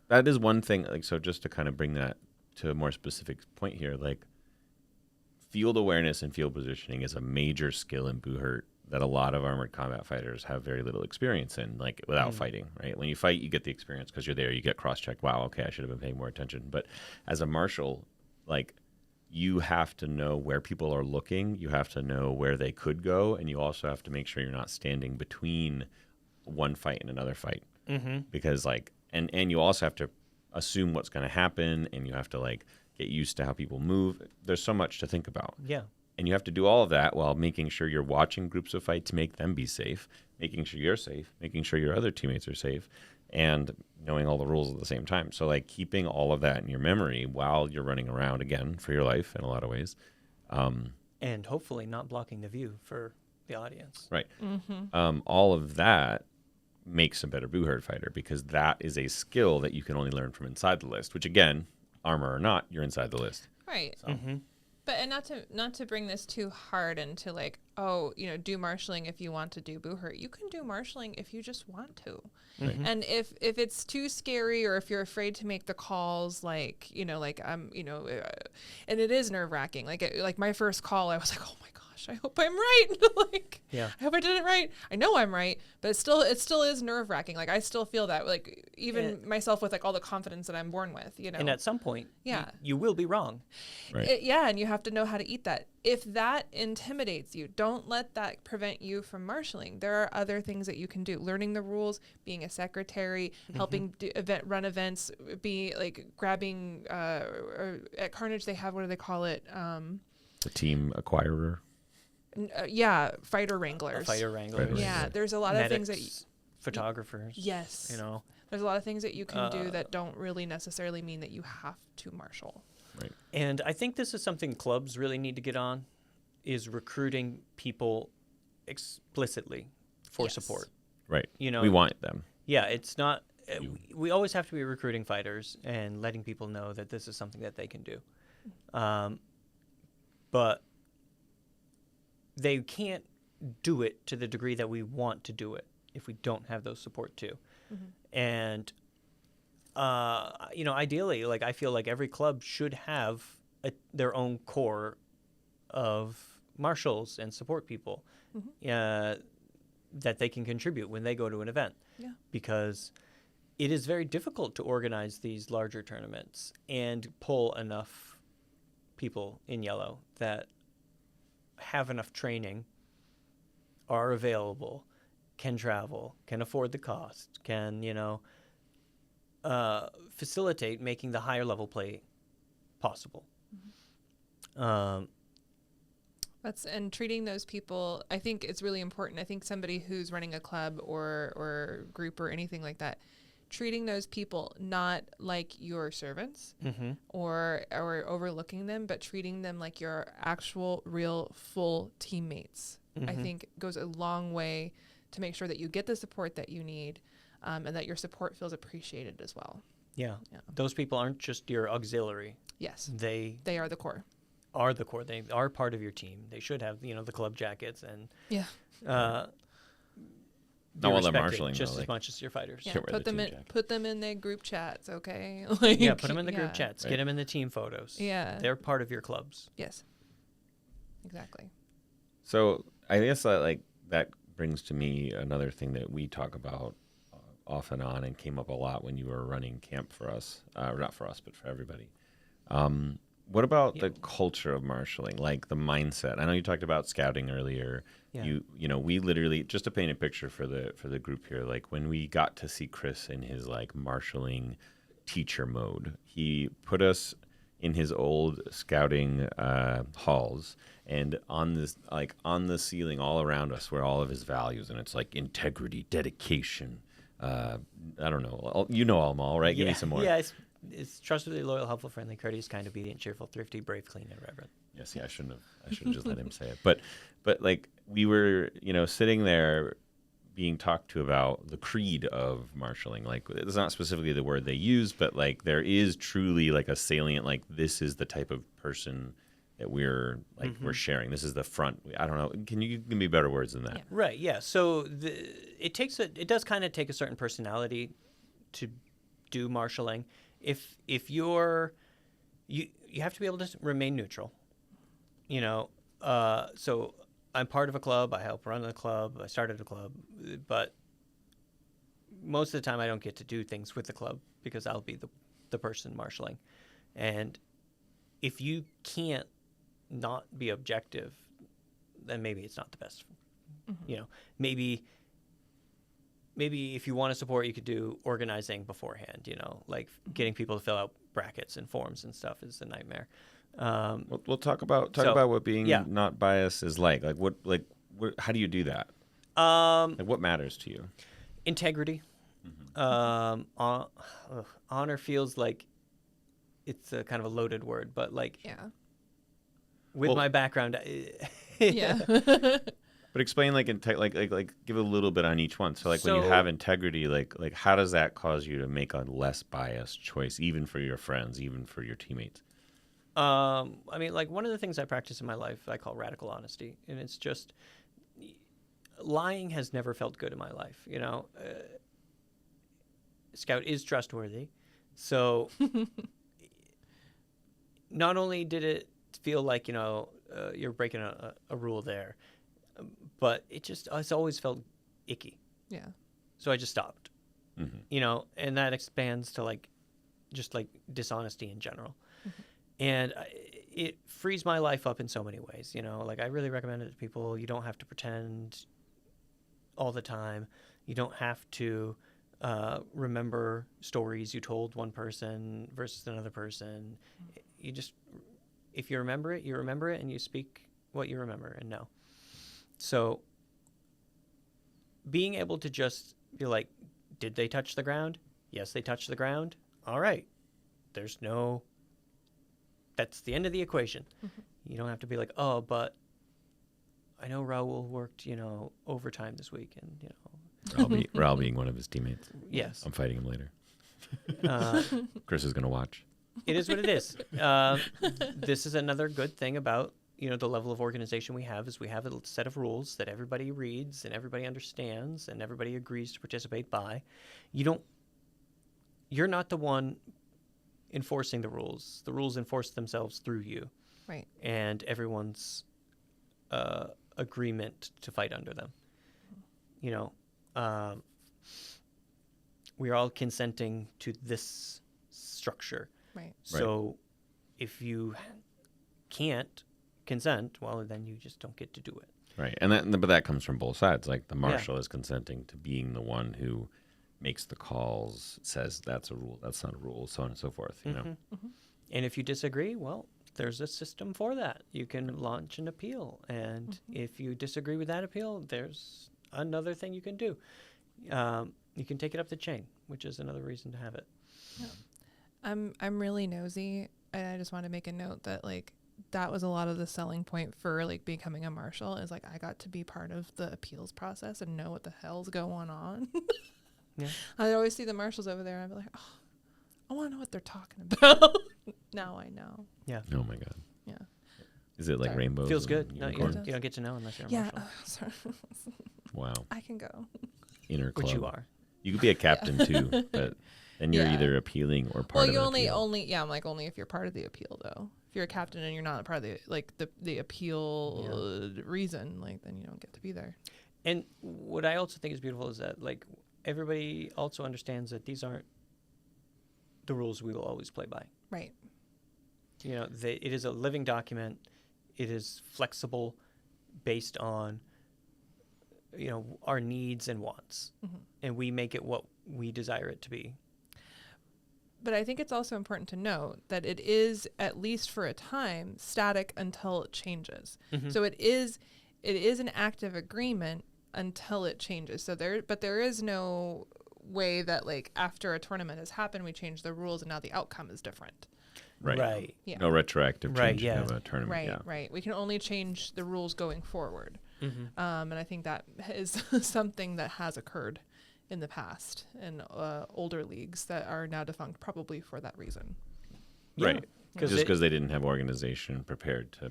that is one thing. Like, so just to kind of bring that to a more specific point here, like field awareness and field positioning is a major skill in Buhurt that a lot of armored combat fighters have very little experience in, like without fighting, right? When you fight, you get the experience because you're there, you get cross-checked. Wow, okay, I should have been paying more attention. But as a marshal, like you have to know where people are looking, you have to know where they could go, and you also have to make sure you're not standing between one fight and another fight. Because like, and you also have to assume what's going to happen, and you have to like get used to how people move. There's so much to think about. Yeah. And you have to do all of that while making sure you're watching groups of fight to make them be safe, making sure you're safe, making sure your other teammates are safe, and knowing all the rules at the same time. So like keeping all of that in your memory while you're running around, again, for your life in a lot of ways. And hopefully not blocking the view for the audience. Right. All of that makes a better Buhurt fighter, because that is a skill that you can only learn from inside the list, which again, armor or not, you're inside the list. Right. So. But and not to bring this too hard into like, oh, you know, do marshalling if you want to do Buhurt. You can do marshalling if you just want to. And if it's too scary, or if you're afraid to make the calls, like, you know, like you know, and it is nerve-wracking. Like my first call, I was like, oh my God, gosh, I hope I'm right. Like, Yeah. I hope I did it right. I know I'm right, but it still is nerve wracking. Like, I still feel that, like, even myself with like all the confidence that I'm born with, you know. And at some point, Yeah. you will be wrong. Right. Yeah, and you have to know how to eat that. If that intimidates you, don't let that prevent you from marshalling. There are other things that you can do. Learning the rules, being a secretary, helping run events, be like grabbing, or at Carnage they have, what do they call it? The team acquirer. Yeah, fighter wranglers. Fighter wranglers. Right. Yeah, there's a lot of things that... Photographers. Yes. You know. There's a lot of things that you can do that don't really necessarily mean that you have to marshal. Right. And I think this is something clubs really need to get on, is recruiting people explicitly for Yes. support. Right. You know, we want them. Yeah, it's not. We always have to be recruiting fighters and letting people know that this is something that they can do. But they can't do it to the degree that we want to do it if we don't have those support too. And you know, ideally, like I feel like every club should have their own core of marshals and support people that they can contribute when they go to an event. Yeah. Because it is very difficult to organize these larger tournaments and pull enough people in yellow that have enough training, are available, can travel, can afford the cost, can, you know, facilitate making the higher level play possible. And treating those people, I think it's really important. I think somebody who's running a club or group or anything like that, treating those people not like your servants or overlooking them, but treating them like your actual, real, full teammates, I think goes a long way to make sure that you get the support that you need, and that your support feels appreciated as well. Yeah. Those people aren't just your auxiliary. Yes. They They are the core. are the core. They are part of your team. They should have, you know, the club jackets and Yeah. Not while they're respected marshalling, just though, as like- much as your fighters. Yeah. Can't wear Put the them team in jacket. put them in their group chats, okay? Yeah, put them in the group chats. Right. Get them in the team photos. Yeah. They're part of your clubs. Yes. Exactly. So I guess that brings to me another thing that we talk about off and on, and came up a lot when you were running camp for us, or not for us, but for everybody. What about the culture of marshalling, like the mindset? I know you talked about scouting earlier. Yeah. You know, we literally, just to paint a picture for the group here, like when we got to see Chris in his like marshalling teacher mode, he put us in his old scouting halls, and on the ceiling all around us were all of his values, and it's like integrity, dedication. I don't know. You know them all, right? Give me some more. Yeah, it's trustworthy, loyal, helpful, friendly, courteous, kind, obedient, cheerful, thrifty, brave, clean, and reverent. Yes, yeah, I should have just let him say it. But like we were, you know, sitting there being talked to about the creed of marshalling. Like it's not specifically the word they use, but like there is truly like a salient, like this is the type of person that we're like we're sharing. This is the front. I don't know. Can you give me better words than that? Yeah. Right. Yeah. So it does kind of take a certain personality to do marshalling. If you have to be able to remain neutral. You know. So I'm part of a club. I help run a club. I started a club, but most of the time I don't get to do things with the club because I'll be the person marshalling. And if you can't not be objective, then maybe it's not the best. You know, maybe if you want to support, you could do organizing beforehand. You know, like getting people to fill out brackets and forms and stuff is a nightmare. We'll talk about what being not biased is like. Like what how do you do that? Like what matters to you? Integrity. Honor feels like it's a kind of a loaded word, but like with my background, Yeah. But explain like give a little bit on each one. So like when you have integrity, like how does that cause you to make a less biased choice, even for your friends, even for your teammates? I mean, like one of the things I practice in my life, I call radical honesty, and it's just lying has never felt good in my life. You know, Scout is trustworthy, so not only did it feel like, you know, you're breaking a rule there. But it's always felt icky. Yeah. So I just stopped. Mm-hmm. You know, and that expands to like just like dishonesty in general. And it frees my life up in so many ways. You know, like I really recommend it to people. You don't have to pretend all the time. You don't have to remember stories you told one person versus another person. You just, if you remember it, and you speak what you remember and know. So being able to just be like, did they touch the ground? Yes, they touched the ground. All right. That's the end of the equation. You don't have to be like, oh, but I know Raul worked, you know, overtime this week, and you know, Raul being one of his teammates. yes, I'm fighting him later. uh, Chris is going to watch. it is what it is. This is another good thing about, you know, the level of organization we have is we have a set of rules that everybody reads and everybody understands and everybody agrees to participate by. You're not the one enforcing the rules. The rules enforce themselves through you. Right. And everyone's agreement to fight under them. You know, we are all consenting to this structure. Right. So if you can't consent, well, then you just don't get to do it. Right. But that comes from both sides. Like the marshal is consenting to being the one who makes the calls, says that's a rule, that's not a rule, so on and so forth, you know. And if you disagree, well, there's a system for that. You can launch an appeal. And if you disagree with that appeal, there's another thing you can do. You can take it up the chain, which is another reason to have it. Yeah. I'm really nosy, and I just want to make a note that like that was a lot of the selling point for like becoming a marshal is like I got to be part of the appeals process and know what the hell's going on. Yeah. I always see the marshals over there and I'd be like, oh, I want to know what they're talking about. Now I know. Yeah. Oh my God. Yeah. Is it like Sorry. rainbows? Feels and good. No, you unicorns? don't get to know unless you're a Yeah. marshal. Sorry. Wow. I can go. Inner club. Which you are. You could be a captain too, but then you're Yeah. either appealing or part Well, of you an only appeal. I'm like only if you're part of the appeal though. If you're a captain and you're not a part of the like the appeal reason, like then you don't get to be there. And what I also think is beautiful is that like everybody also understands that these aren't the rules we will always play by. Right. You know, it is a living document. It is flexible based on, you know, our needs and wants. And we make it what we desire it to be. But I think it's also important to note that it is, at least for a time, static until it changes. So it is an active agreement until it changes. So there is no way that like after a tournament has happened, we change the rules and now the outcome is different. Right. Yeah. No retroactive Right, changing yeah. of a tournament. Right, Yeah. right. We can only change the rules going forward. And I think that is something that has occurred in the past in older leagues that are now defunct, probably for that reason. Right. Yeah. Just because they didn't have organization prepared to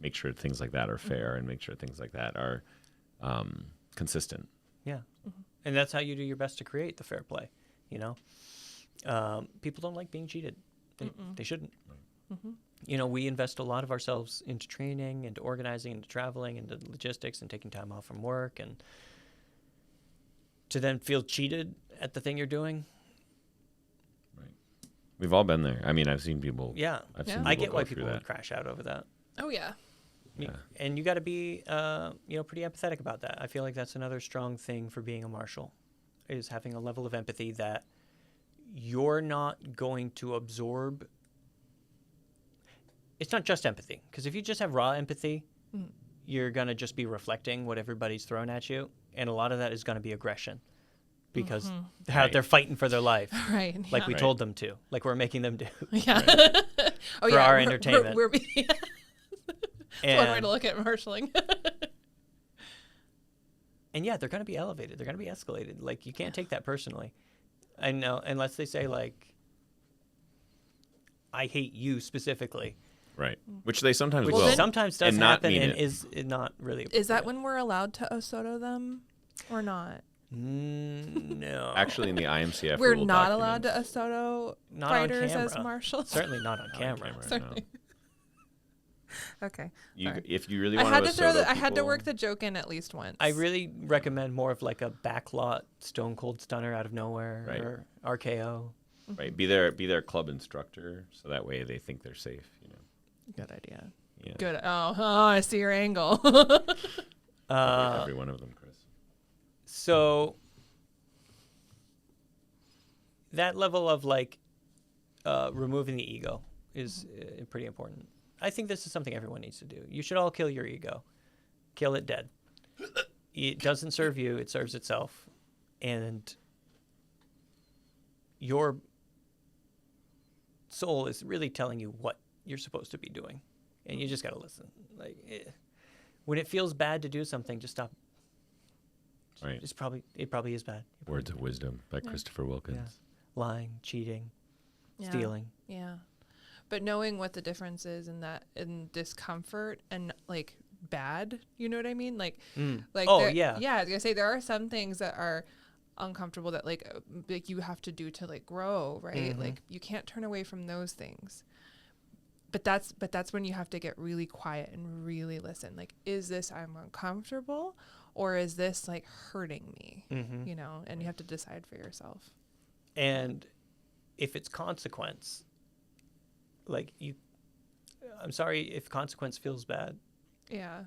make sure things like that are fair and make sure things like that are consistent. Yeah. And that's how you do your best to create the fair play, you know? People don't like being cheated. They shouldn't. You know, we invest a lot of ourselves into training, into organizing, into traveling, into logistics, and taking time off from work. And to then feel cheated at the thing you're doing. Right. We've all been there. I mean, I've seen people. Yeah. I've Yeah. seen I people get go why through people that. would crash out over that. Oh, yeah. Yeah. And you got to be, pretty empathetic about that. I feel like that's another strong thing for being a marshal, is having a level of empathy that you're not going to absorb. It's not just empathy, because if you just have raw empathy, you're going to just be reflecting what everybody's thrown at you. And a lot of that is going to be aggression, because they're fighting for their life, Right. like yeah. we told them to, like we're making them do. Yeah. Oh, For yeah. our we're- entertainment. We're That's one way And, to look at marshaling. and yeah, they're going to be elevated. They're going to be escalated. Like, you can't take that personally. I know, unless they say, like, I hate you specifically. Right. Which they sometimes Which Well, will. then- sometimes does and not happen mean and it. is not really Is that appropriate. when we're allowed to Osoto them or not? No. Actually, in the IMCF We're rule not allowed to documents- Osoto Not on fighters as camera. marshals. Certainly not on Not on camera. camera. Certainly. Okay. If you really I want had to Soto I had to people- work the joke in at least once. I really recommend more of like a backlot Stone Cold Stunner out of nowhere Right. or RKO. Right, be their club instructor, so that way they think they're safe. Good idea. Yeah. Good. Oh, I see your angle. Every one of them, Chris. So that level of like removing the ego is pretty important. I think this is something everyone needs to do. You should all kill your ego. Kill it dead. It doesn't serve you, it serves itself. And your soul is really telling you what you're supposed to be doing. And you just got to listen. When it feels bad to do something, just stop. Right. It probably is bad. Words of Wisdom by Christopher Wilkins. Yeah. Lying, cheating, Yeah. stealing. Yeah. But knowing what the difference is in discomfort and like bad, you know what I mean? Like Yeah. Yeah, I was gonna say there are some things that are uncomfortable that like you have to do to like grow, right? Mm-hmm. Like you can't turn away from those things. But that's when you have to get really quiet and really listen. Like, is this I'm uncomfortable or is this like hurting me? Mm-hmm. You know, and you have to decide for yourself. And if it's consequence, I'm sorry if consequence feels bad. Yeah.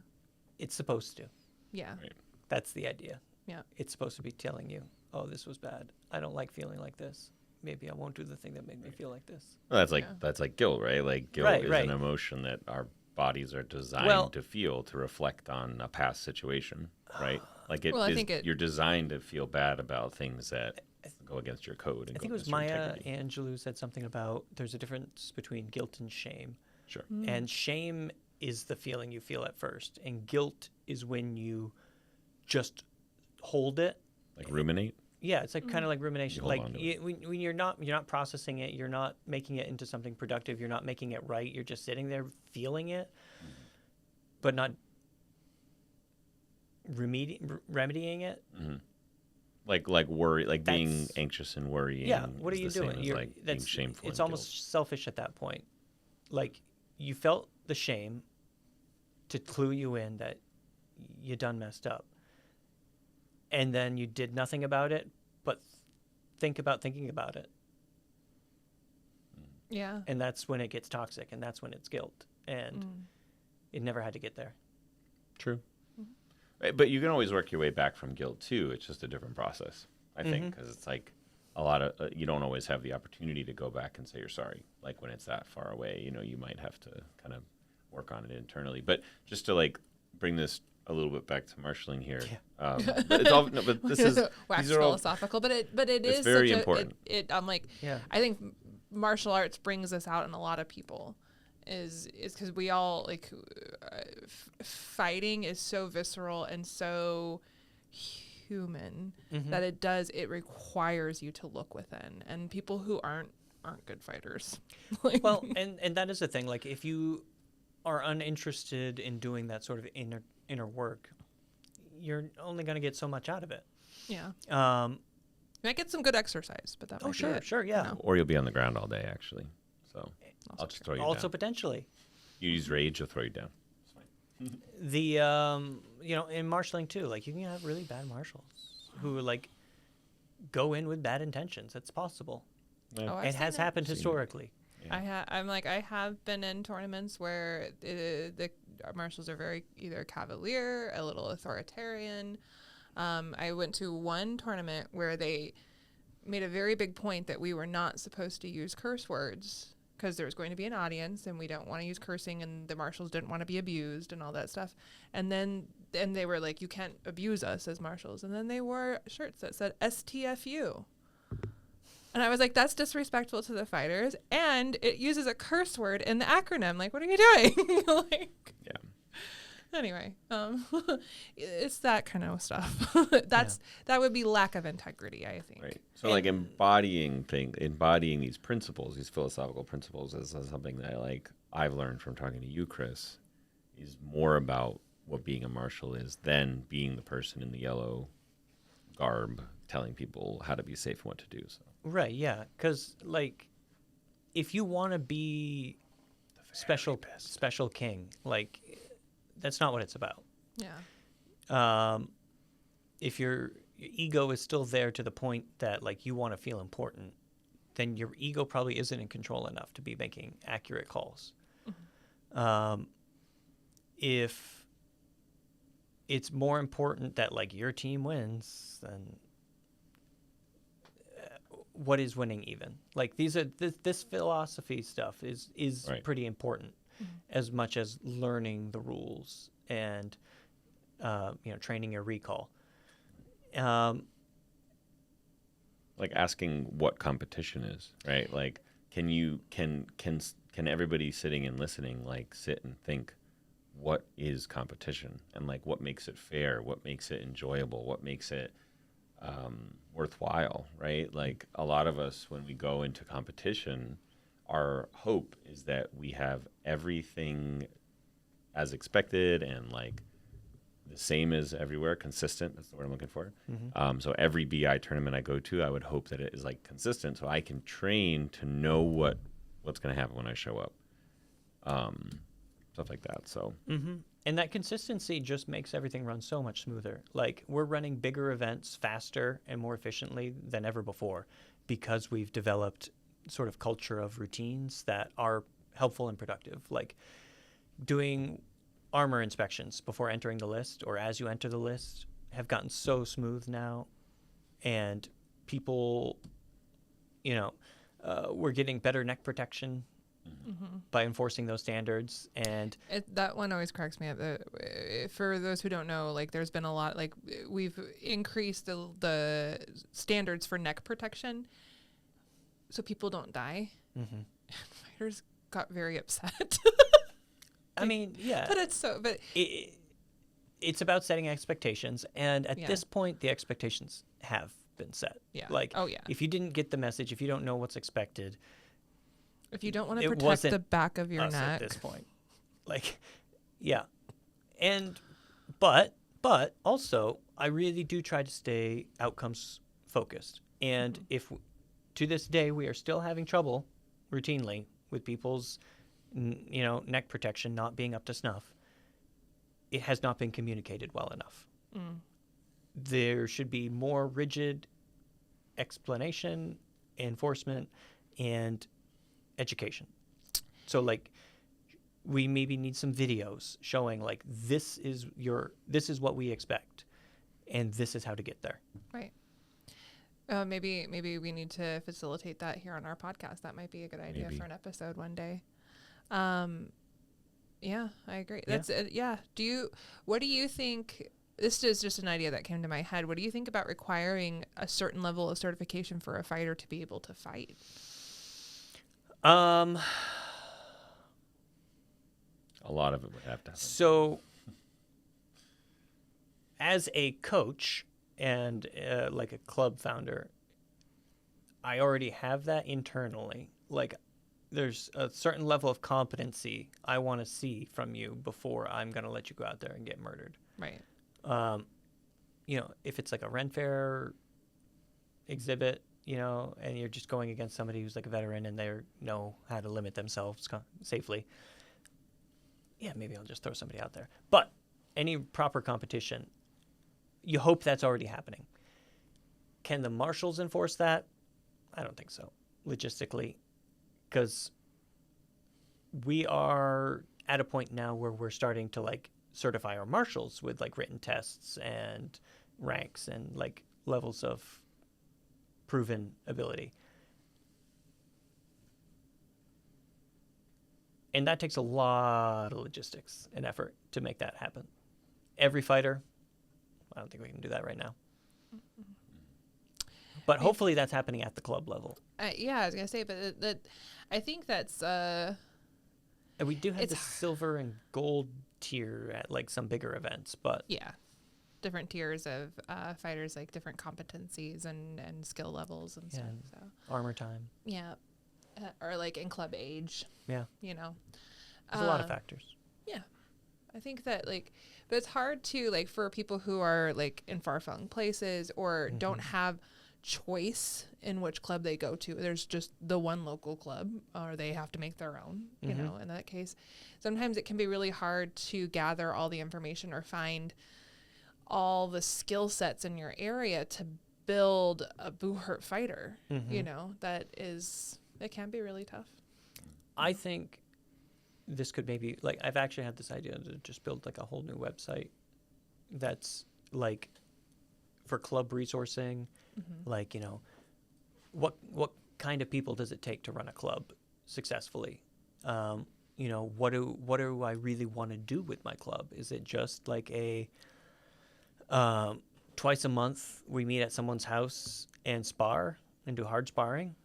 It's supposed to. Yeah. Right. That's the idea. Yeah. It's supposed to be telling you, oh, this was bad. I don't like feeling like this. Maybe I won't do the thing that made me feel like this. Well, that's like guilt, right? Like guilt is Right. an emotion that our bodies are designed to feel, to reflect on a past situation, right? Like you're designed to feel bad about things that go against your code. And I think it was Maya Angelou said something about there's a difference between guilt and shame. Sure. And shame is the feeling you feel at first, and guilt is when you just hold it. Like ruminate. Yeah, it's like kind of like rumination. You hold on to When you're not processing it, you're not making it into something productive. You're not making it right. You're just sitting there feeling it, but not remedying it. Mm-hmm. Like worry, like being anxious and worrying. Yeah, what are you is the same doing? as, You're, like being shameful. It's and almost guilt. selfish at that point. Like you felt the shame to clue you in that you done messed up. And then you did nothing about it, but think about thinking about it. Yeah. And that's when it gets toxic, and that's when it's guilt. And it never had to get there. True. Right, but you can always work your way back from guilt too. It's just a different process, I think, because it's like a lot of you don't always have the opportunity to go back and say you're sorry. Like when it's that far away, you might have to kind of work on it internally. But just to like bring this a little bit back to marshalling here. Yeah. But it's all. No, but this is wax these are all, philosophical, but it is very such important. I'm like, I think martial arts brings this out in a lot of people, is because we all like fighting is so visceral and so human that it requires you to look within, and people who aren't good fighters. Well, and that is the thing. Like if you are uninterested in doing that sort of inner work, you're only going to get so much out of it. Yeah. I get some good exercise, but that might be it, sure, yeah. you know? or you'll be on the ground all day actually. So I'll just throw you Also down. potentially. You use rage, you'll throw you down. It's fine. The in marshalling too, like you can have really bad marshals who like go in with bad intentions. It's possible. Oh, I've It seen has happened Seen it. historically. Yeah. I have been in tournaments where the marshals are very either cavalier, a little authoritarian. I went to one tournament where they made a very big point that we were not supposed to use curse words because there was going to be an audience and we don't want to use cursing, and the marshals didn't want to be abused and all that stuff. And they were like, you can't abuse us as marshals. And then they wore shirts that said STFU. And I was like, that's disrespectful to the fighters. And it uses a curse word in the acronym. Like, what are you doing? Like, Yeah. anyway, it's that kind of stuff. That would be lack of integrity, I think. Right. So like embodying these principles, these philosophical principles is something that I've learned from talking to you, Chris, is more about what being a marshal is than being the person in the yellow garb telling people how to be safe and what to do. So Right, yeah. Because, like, if you want to be special king. Like, that's not what it's about. Yeah. If your ego is still there to the point that like you want to feel important, then your ego probably isn't in control enough to be making accurate calls. If it's more important that like your team wins, then what is winning even? Like this philosophy stuff is Right. pretty important as much as learning the rules and training your recall. Like asking what competition is, right? Like, can everybody sitting and listening like sit and think, what is competition, and like what makes it fair, what makes it enjoyable, what makes it worthwhile, right? Like a lot of us, when we go into competition, our hope is that we have everything as expected and like the same as everywhere, consistent. That's the word I'm looking for. So every BI tournament I go to, I would hope that it is like consistent, so I can train to know what's going to happen when I show up, stuff like that. So, And that consistency just makes everything run so much smoother. Like, we're running bigger events faster and more efficiently than ever before because we've developed sort of culture of routines that are helpful and productive. Like doing armor inspections before entering the list or as you enter the list have gotten so smooth now. And people, we're getting better neck protection by enforcing those standards. And That one always cracks me up. For those who don't know, like there's been a lot, like we've increased the standards for neck protection so people don't die. And fighters got very upset. I mean, yeah. But it's about setting expectations. And at this point, the expectations have been set. Yeah. Like, oh, yeah. if you didn't get the message, if you don't know what's expected, if you don't want to it protect wasn't the back of your us neck at this point. Like, yeah. But also, I really do try to stay outcomes focused. And if to this day we are still having trouble routinely with people's neck protection not being up to snuff, it has not been communicated well enough. There should be more rigid explanation, enforcement, and education. So like we maybe need some videos showing like this is what we expect and this is how to get there. Right. Maybe we need to facilitate that here on our podcast. That might be a good idea for an episode one day. Yeah, I agree. That's it. Yeah. What do you think? This is just an idea that came to my head. What do you think about requiring a certain level of certification for a fighter to be able to fight? A lot of it would have to happen. So, as a coach and like a club founder, I already have that internally. Like, there's a certain level of competency I want to see from you before I'm going to let you go out there and get murdered. Right. If it's like a Ren Fair exhibit, and you're just going against somebody who's like a veteran and they know how to limit themselves safely, yeah, maybe I'll just throw somebody out there. But any proper competition, you hope that's already happening. Can the marshals enforce that? I don't think so, logistically, because we are at a point now where we're starting to like certify our marshals with like written tests and ranks and like levels of proven ability. And that takes a lot of logistics and effort to make that happen. Every fighter, I don't think we can do that right now. But hopefully that's happening at the club level. Yeah, I was going to say, but that I think that's... And we do have the silver and gold tier at like some bigger events, but... Yeah. Different tiers of fighters, like different competencies and skill levels and stuff. So armor time. Yeah. Or like in club age. Yeah. You know. There's a lot of factors. Yeah. I think that like, but it's hard to like for people who are like in far-flung places or don't have choice in which club they go to. There's just the one local club, or they have to make their own, you know, in that case. Sometimes it can be really hard to gather all the information or find all the skill sets in your area to build a Boo Hurt fighter, you know, it can be really tough. I think this could maybe, like, I've actually had this idea to just build like a whole new website that's like for club resourcing, like, you know, what kind of people does it take to run a club successfully? You know, what do I really want to do with my club? Is it just like a twice a month we meet at someone's house and spar and do hard sparring?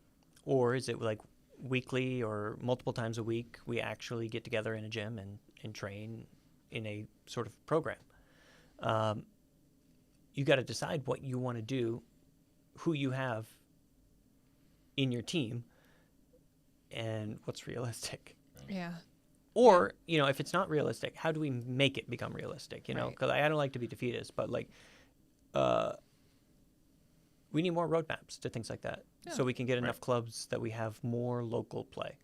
Or is it like weekly or multiple times a week we actually get together in a gym and train in a sort of program? You got to decide what you want to do, who you have in your team, and what's realistic. Yeah. Or, you know, if it's not realistic, how do we make it become realistic? You know, because I don't like to be defeatist, but like, we need more roadmaps to things like that, so we can get enough clubs that we have more local play.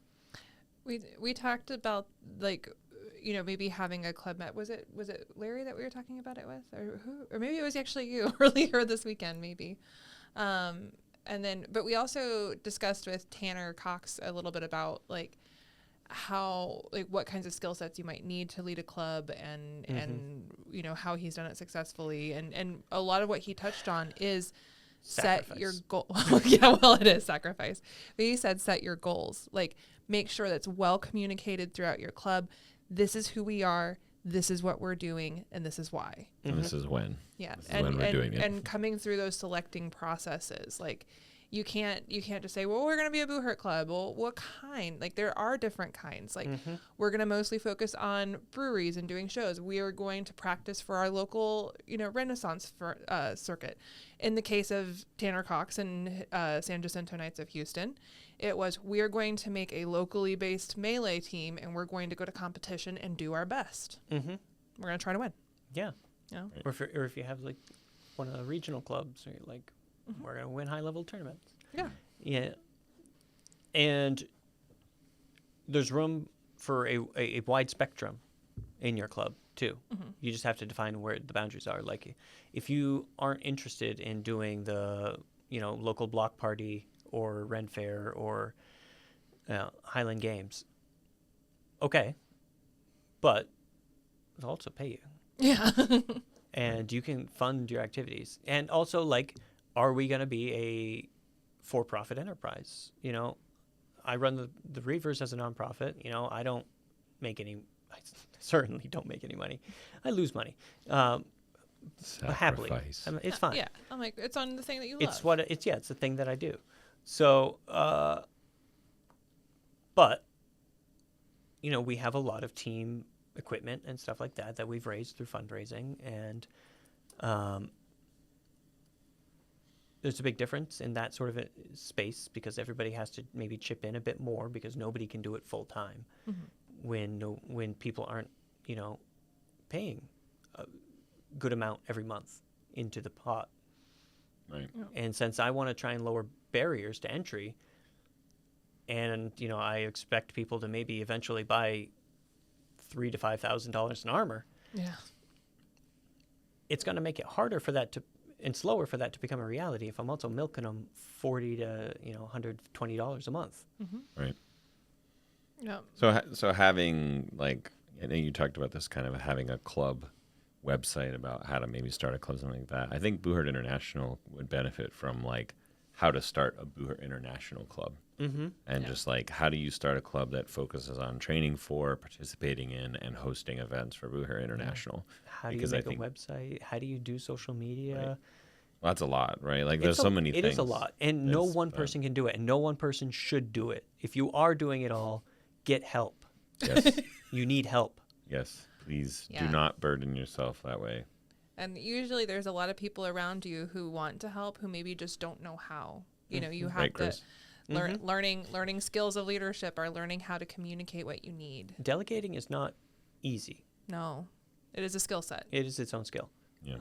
We talked about, like, you know, maybe having a club met. Was it Larry that we were talking about it with, or who? Or maybe it was actually you earlier this weekend, maybe. But we also discussed with Tanner Cox a little bit about like how, like, what kinds of skill sets you might need to lead a club, and you know, how he's done it successfully, and a lot of what he touched on is set your goal. Yeah, well, it is sacrifice. But he said set your goals. Like, make sure that's well communicated throughout your club. This is who we are. This is what we're doing, and this is why. And this is when. Yeah, This is when we're doing it. And coming through those selecting processes, like, you can't just say, well, we're going to be a Boo Hurt club. Well, what kind? Like, there are different kinds. Like, we're going to mostly focus on breweries and doing shows. We are going to practice for our local, you know, Renaissance circuit. In the case of Tanner Cox and San Jacinto Knights of Houston, it was, we are going to make a locally based melee team, and we're going to go to competition and do our best. We're going to try to win. Yeah. You know? Or if you have like one of the regional clubs, or you're like, we're going to win high-level tournaments. Yeah. Yeah. And there's room for a wide spectrum in your club, too. You just have to define where the boundaries are. Like, if you aren't interested in doing the, you know, local block party or Ren Fair or Highland Games, okay. But they'll also pay you. Yeah. And you can fund your activities. And also, like, are we going to be a for-profit enterprise? You know, I run the Reavers as a nonprofit. You know, I certainly don't make any money. I lose money. Happily. It's fine. Yeah. I'm like, it's on the thing that you love. It's the thing that I do. So, but, you know, we have a lot of team equipment and stuff like that we've raised through fundraising, and there's a big difference in that sort of a space, because everybody has to maybe chip in a bit more, because nobody can do it full time when people aren't, you know, paying a good amount every month into the pot. Right. And since I want to try and lower barriers to entry, and, you know, I expect people to maybe eventually buy $3,000 to $5,000 in armor. Yeah. It's going to make it harder for that and slower for that to become a reality if I'm also milking them $40 to, you know, $120 a month. Right. Yeah. So having, like, I know you talked about this, kind of having a club website about how to maybe start a club, something like that. I think Boo Hurt International would benefit from, like, how to start a Boo Hurt International club. And just, like, how do you start a club that focuses on training for, participating in, and hosting events for Boo Hurt International? How do you make a website? How do you do social media? Right. Well, that's a lot, right? Like, there's so many things. It is a lot. And no one person can do it, and no one person should do it. If you are doing it all, get help. Yes. You need help. Yes. Please do not burden yourself that way. And usually there's a lot of people around you who want to help, who maybe just don't know how. You know, you have to learning skills of leadership, or learning how to communicate what you need. Delegating is not easy. No, it is a skill set. It is its own skill. Yeah.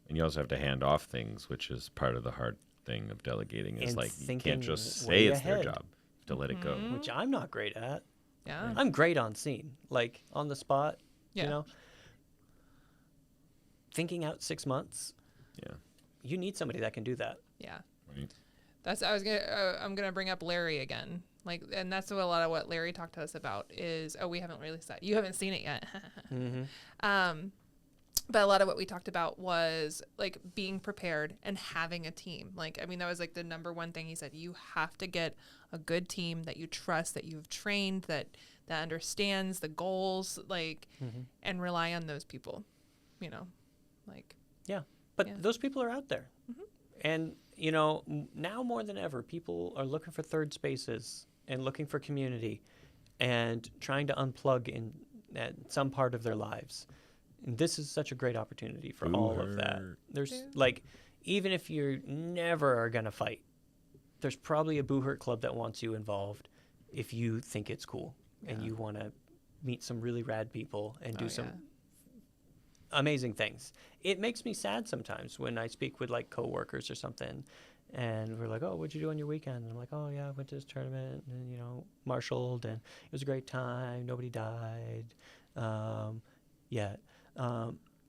And you also have to hand off things, which is part of the hard thing of delegating is And like you thinking can't just way say it's their ahead. job. You have to let it go. which I'm not great at. Yeah. I'm great on scene, like on the spot. Yeah. You know, thinking out 6 months. Yeah. You need somebody that can do that. Yeah. Right. I'm gonna bring up Larry again. Like, and that's what a lot of what Larry talked to us about is, we haven't really said, you haven't seen it yet. But a lot of what we talked about was like being prepared and having a team. Like, I mean, that was like the number one thing he said. You have to get a good team that you trust, that you've trained, that understands the goals, like, and rely on those people, you know, like. Yeah. But Yeah. those people are out there. And, you know, now more than ever, people are looking for third spaces and looking for community and trying to unplug in at some part of their lives. And this is such a great opportunity for all of that. There's like, even if you never are going to fight, there's probably a Boo Hurt club that wants you involved if you think it's cool and you want to meet some really rad people and do some amazing things. It makes me sad sometimes when I speak with like coworkers or something and we're like, oh, what'd you do on your weekend? And I'm like, oh yeah, I went to this tournament and, you know, marshaled and it was a great time. Nobody died yet.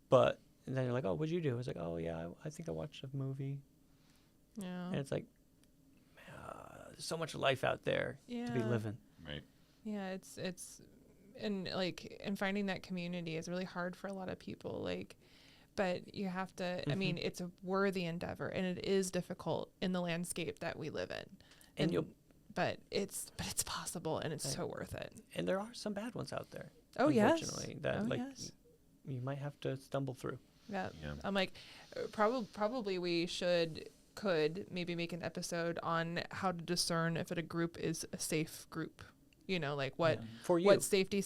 But and then you're like, oh, what'd you do? I was like, oh yeah, I think I watched a movie. Yeah. And it's like, there's so much life out there to be Yeah. living. Right. Yeah, it's and like, and finding that community is really hard for a lot of people. Like, but you have to. I mean, it's a worthy endeavor, and it is difficult in the landscape that we live in. And you'll- but it's possible, and it's so worth it. And there are some bad ones out there. Oh yes. Unfortunately, that Oh, like yes. you might have to stumble through. Yeah. Yeah. I'm like, probably we could maybe make an episode on how to discern if a group is a safe group. You know, like what For you. what safety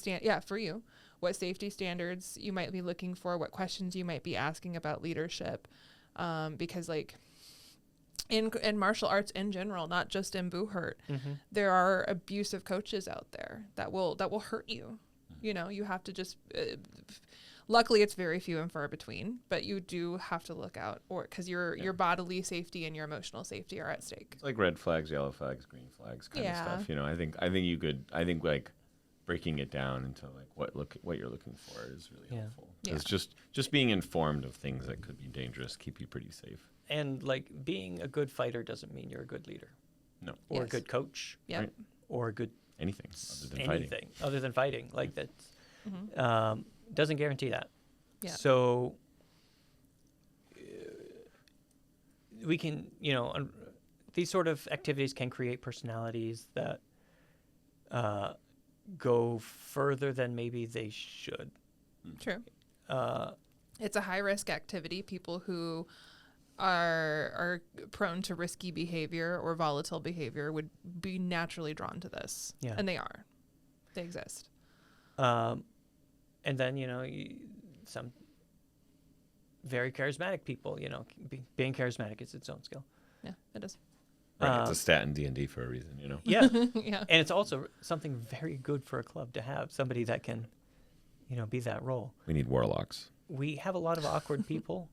for you, what safety standards you might be looking for, what questions you might be asking about leadership, because like in martial arts in general, not just in Boo Hurt, there are abusive coaches out there that will hurt you. You know, you have to just. Luckily, it's very few and far between, but you do have to look out, or because your bodily safety and your emotional safety are at stake. It's like red flags, yellow flags, green flags kind of Yeah. stuff. You know, I think you could. I think like breaking it down into like what you're looking for is really helpful. Yeah. It's just being informed of things that could be dangerous keep you pretty safe. And like being a good fighter doesn't mean you're a good leader No. or a Yes. good coach Yeah. Right. or a good Anything other than fighting. anything other than fighting. Like that doesn't guarantee that. Yeah. So we can, you know, these sort of activities can create personalities that go further than maybe they should. True. It's a high risk activity. People who are prone to risky behavior or volatile behavior would be naturally drawn to this. Yeah. And they are. They exist. And then, you know, some very charismatic people, you know, being charismatic is its own skill. Yeah, it is. Right. It's a stat in D&D for a reason, you know. Yeah. Yeah. And it's also something very good for a club to have somebody that can, you know, be that role. We need warlocks. We have a lot of awkward people.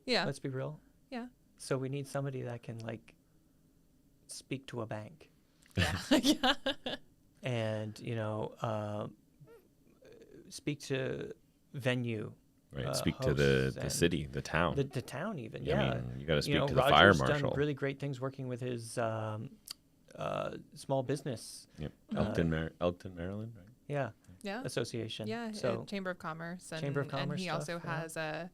Yeah. Let's be real. Yeah. So we need somebody that can like speak to a bank Yeah. and, you know, speak to venue. Right. Speak to the hosts and city, the town. The town even, Yeah, I yeah. mean, you gotta speak know, to the fire Roger's marshal. done really great things working with his small business. Yep. Elkton, Maryland, right? Yeah. Yeah. Association. Yeah. So Chamber of Commerce. And, Chamber of Commerce And he stuff, also yeah. has a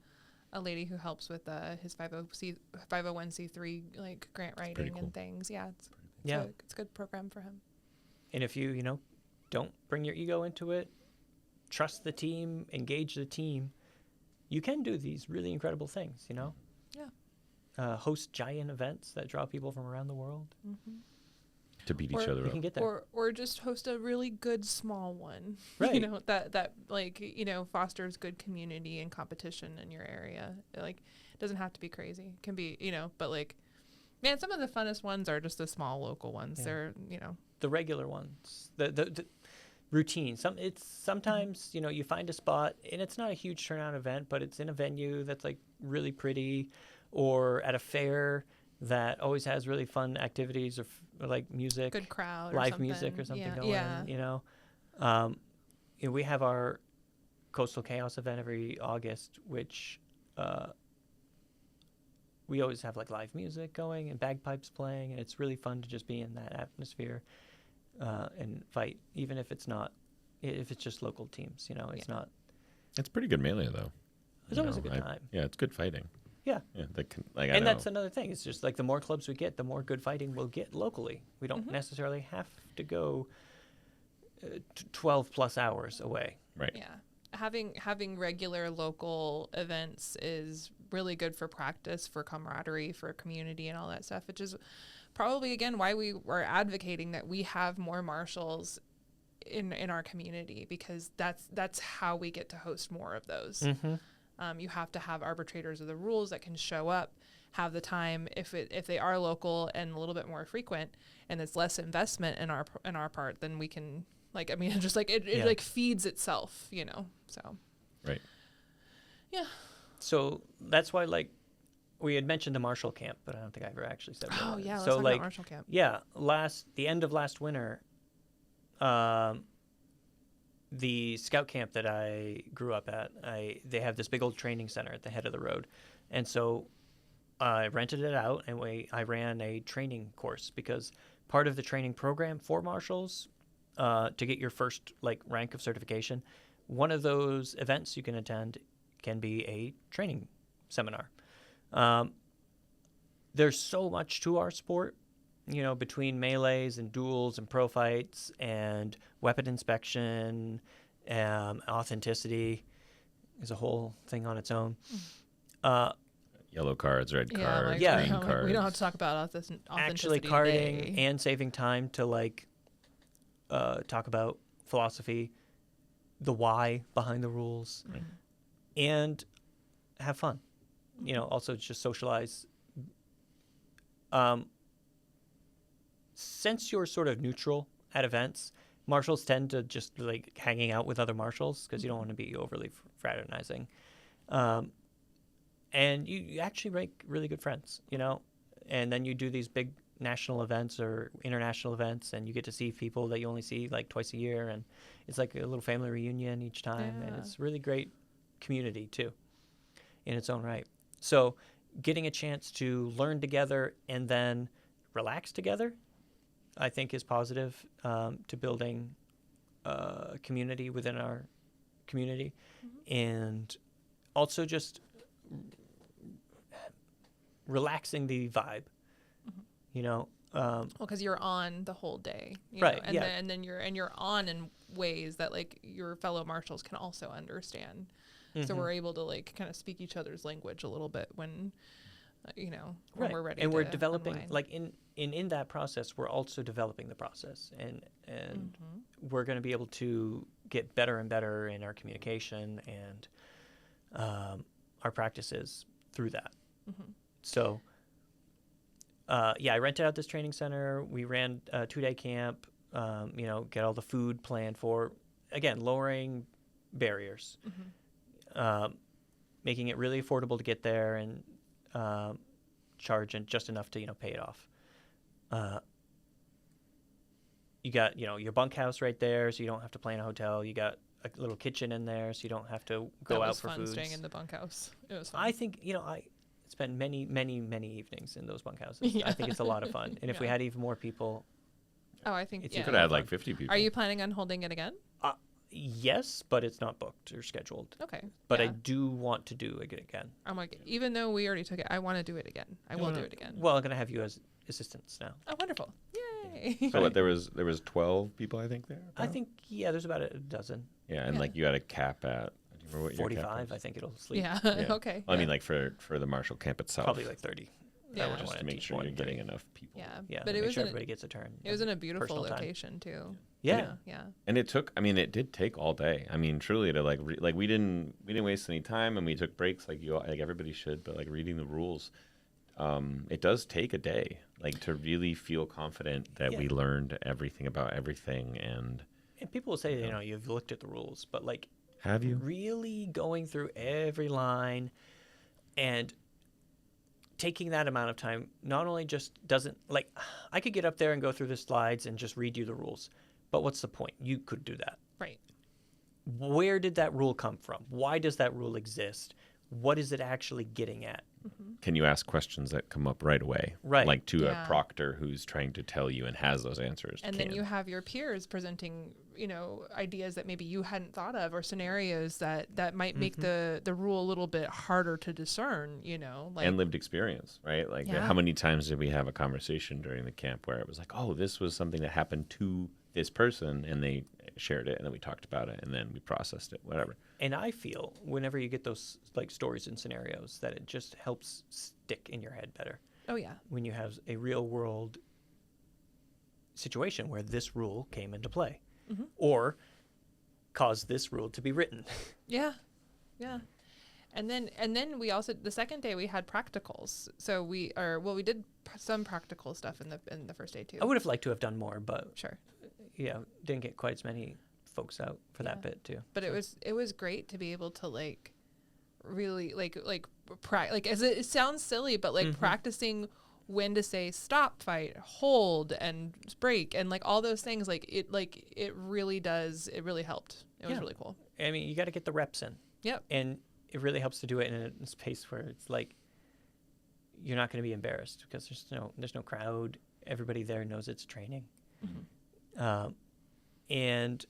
lady who helps with his 501c3 like grant writing cool. and things. Yeah. Yeah. It's a good program for him. and if you know, don't bring your ego into it, trust the team, engage the team, you can do these really incredible things, you know? Yeah. Host giant events that draw people from around the world. To beat Or each other We up. can get there. Or just host a really good small one. Right. You know, that like, you know, fosters good community and competition in your area. Like, it doesn't have to be crazy. It can be, you know, but like, man, some of the funnest ones are just the small local ones. Yeah. They're, you know. The regular ones, the routine. Sometimes you know, you find a spot and it's not a huge turnout event, but it's in a venue that's like really pretty, or at a fair that always has really fun activities or like music, Good crowd, or live something. music or something Yeah. going. Yeah. You know, we have our Coastal Chaos event every August, which we always have like live music going and bagpipes playing, and it's really fun to just be in that atmosphere and fight, even if it's just local teams. You know, it's not. It's pretty good melee though. It's always a good time. Yeah, it's good fighting. Yeah. Yeah, And that's another thing. It's just like the more clubs we get, the more good fighting we'll get locally. We don't necessarily have to go 12 plus hours away. Right. Yeah. Having regular local events is really good for practice, for camaraderie, for community and all that stuff, which is probably, again, why we were advocating that we have more marshals in our community, because that's how we get to host more of those. Mm-hmm. You have to have arbitrators of the rules that can show up, have the time. If they are local and a little bit more frequent, and it's less investment in our part, then we can, like, I mean, just like it like feeds itself, you know. So Right. yeah. So that's why, like, we had mentioned the Marshall Camp, but I don't think I ever actually said. Oh yeah. Let's So talk like, about Marshall Camp. yeah, the end of last winter, the scout camp that I grew up at, they have this big old training center at the head of the road, and so I rented it out, and I ran a training course, because part of the training program for marshals, to get your first like rank of certification, one of those events you can attend can be a training seminar. There's so much to our sport, you know, between melees and duels and pro fights and weapon inspection, authenticity is a whole thing on its own. Yellow cards, red Yeah, cards, like, green we cards. don't have to talk about authenticity Actually today. carding and saving time to like talk about philosophy, the why behind the rules, and have fun. You know, also just socialize. Since you're sort of neutral at events, marshals tend to just like hanging out with other marshals, because you don't want to be overly fraternizing. And you actually make really good friends, you know, and then you do these big national events or international events, and you get to see people that you only see like twice a year, and it's like a little family reunion each time, and it's really great community too in its own right. So getting a chance to learn together and then relax together, I think, is positive to building a community within our community, and also just relaxing the vibe, you know. Well, because you're on the whole day, you Right, know, and yeah. then you're on in ways that like your fellow marshals can also understand. So we're able to like kind of speak each other's language a little bit when, you know, when Right. we're ready. And we're to developing, unwind. like in that process, we're also developing the process, and we're going to be able to get better and better in our communication and our practices through that. So, I rented out this training center. We ran a 2-day camp. You know, get all the food planned for, again, lowering barriers, making it really affordable to get there, and charging just enough to, you know, pay it off. You got, you know, your bunkhouse right there, so you don't have to play in a hotel. You got a little kitchen in there, so you don't have to go out for fun food. staying in the bunkhouse. It was fun. I think, you know, I spent many, many, many evenings in those bunkhouses. I think it's a lot of fun. And if we had even more people, I think it's You yeah. could have like 50 people. Are you planning on holding it again? yes, but it's not booked or scheduled. Okay. But I yeah. do want to do it again. I'm like, even though we already took it, I want to do it again. I will do it again. Well, I'm going to have you as assistants now. Oh, wonderful! Yay! So what, there was 12 people, I think, there? I think, there's about a dozen. Yeah, and Yeah. like you had a cap at, do you remember what your cap 45, was? I think it'll sleep. Yeah. Yeah. Okay. Well, I yeah. mean, like for the Marshall camp itself. Probably like 30. Yeah. I wouldn't just wanna to make teach sure more you're than getting 30. enough people. Yeah. Yeah, But make it was sure in everybody gets a turn. it was in a beautiful personal time. location too. Yeah. Yeah. And it took, I mean, it did take all day. I mean, truly to like we didn't waste any time, and we took breaks like everybody should, but like reading the rules, it does take a day, like to really feel confident that we learned everything about everything. And people will say, you know, you've looked at the rules, but like, have you? really going through every line and taking that amount of time not only just doesn't, like, I could get up there and go through the slides and just read you the rules, but what's the point? You could do that. Right. Where did that rule come from? Why does that rule exist? What is it actually getting at? Can you ask questions that come up right away? Right. Like to Yeah. a proctor who's trying to tell you and has those answers. And then you have your peers presenting, ideas that maybe you hadn't thought of, or scenarios that might make the rule a little bit harder to discern, like. And lived experience, right? Like Yeah. how many times did we have a conversation during the camp where it was like, oh, this was something that happened to this person, and they shared it, and then we talked about it, and then we processed it, whatever. And I feel whenever you get those like stories and scenarios that it just helps stick in your head better. Oh, yeah. When you have a real world situation where this rule came into play or caused this rule to be written. Yeah. Yeah. And then we also, the second day we had practicals. So we did some practical stuff in the first day too. I would have liked to have done more, but Sure. yeah, didn't get quite as many folks out for that bit too. But it was great to be able to like really like as it sounds silly, but like practicing when to say stop, fight, hold, and break, and like all those things, it really helped. It was really cool. I mean, you got to get the reps in. Yep. And it really helps to do it in a space where it's like you're not going to be embarrassed because there's no crowd. Everybody there knows it's training. And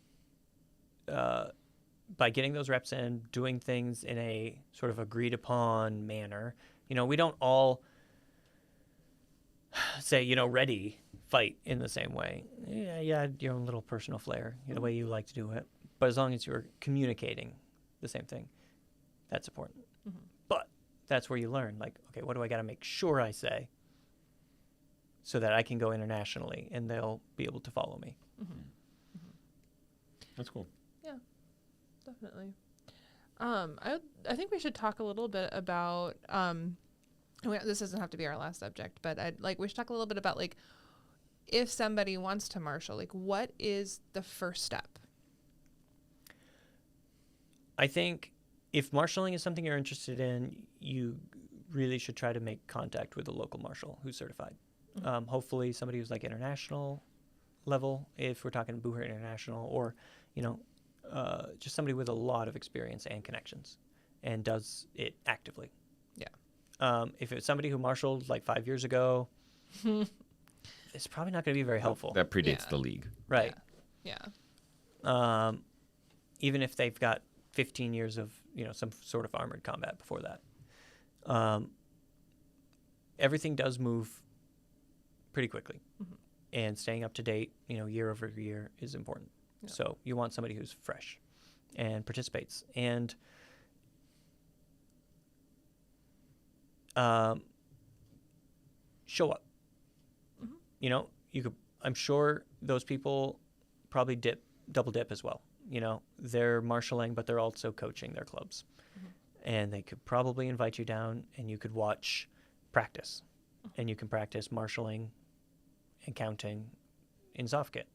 by getting those reps in, doing things in a sort of agreed upon manner, we don't all say, ready, fight in the same way. Yeah, your own little personal flair, the way you like to do it. But as long as you're communicating the same thing, that's important. But that's where you learn, like, okay, what do I got to make sure I say so that I can go internationally and they'll be able to follow me? That's cool. Yeah, definitely. I think we should talk a little bit about. This doesn't have to be our last subject, but we should talk a little bit about like if somebody wants to marshal, like what is the first step? I think if marshalling is something you're interested in, you really should try to make contact with a local marshal who's certified. Hopefully somebody who's like international level, if we're talking Boo Hurt International, or, just somebody with a lot of experience and connections and does it actively. Yeah. If it's somebody who marshaled like 5 years ago, it's probably not going to be very helpful. That predates Yeah. the league. Right. Yeah. Even if they've got 15 years of, some sort of armored combat before that. Everything does move pretty quickly. And staying up to date, year over year is important. Yeah. So you want somebody who's fresh and participates. And show up. You could. I'm sure those people probably double dip as well. They're marshaling, but they're also coaching their clubs, and they could probably invite you down, and you could watch practice, and you can practice marshaling and counting in soft kit.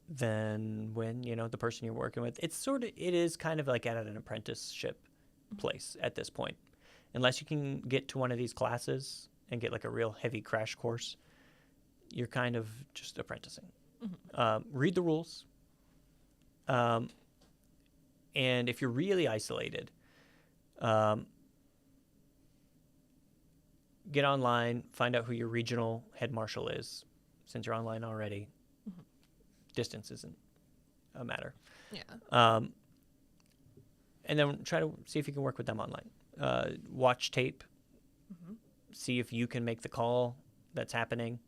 Then when the person you're working with, it is kind of like at an apprenticeship place at this point, unless you can get to one of these classes and get like a real heavy crash course. You're kind of just apprenticing. Read the rules. And if you're really isolated, get online, find out who your regional head marshal is, since you're online already. Distance isn't a matter. Yeah. And then try to see if you can work with them online. Watch tape. See if you can make the call that's happening.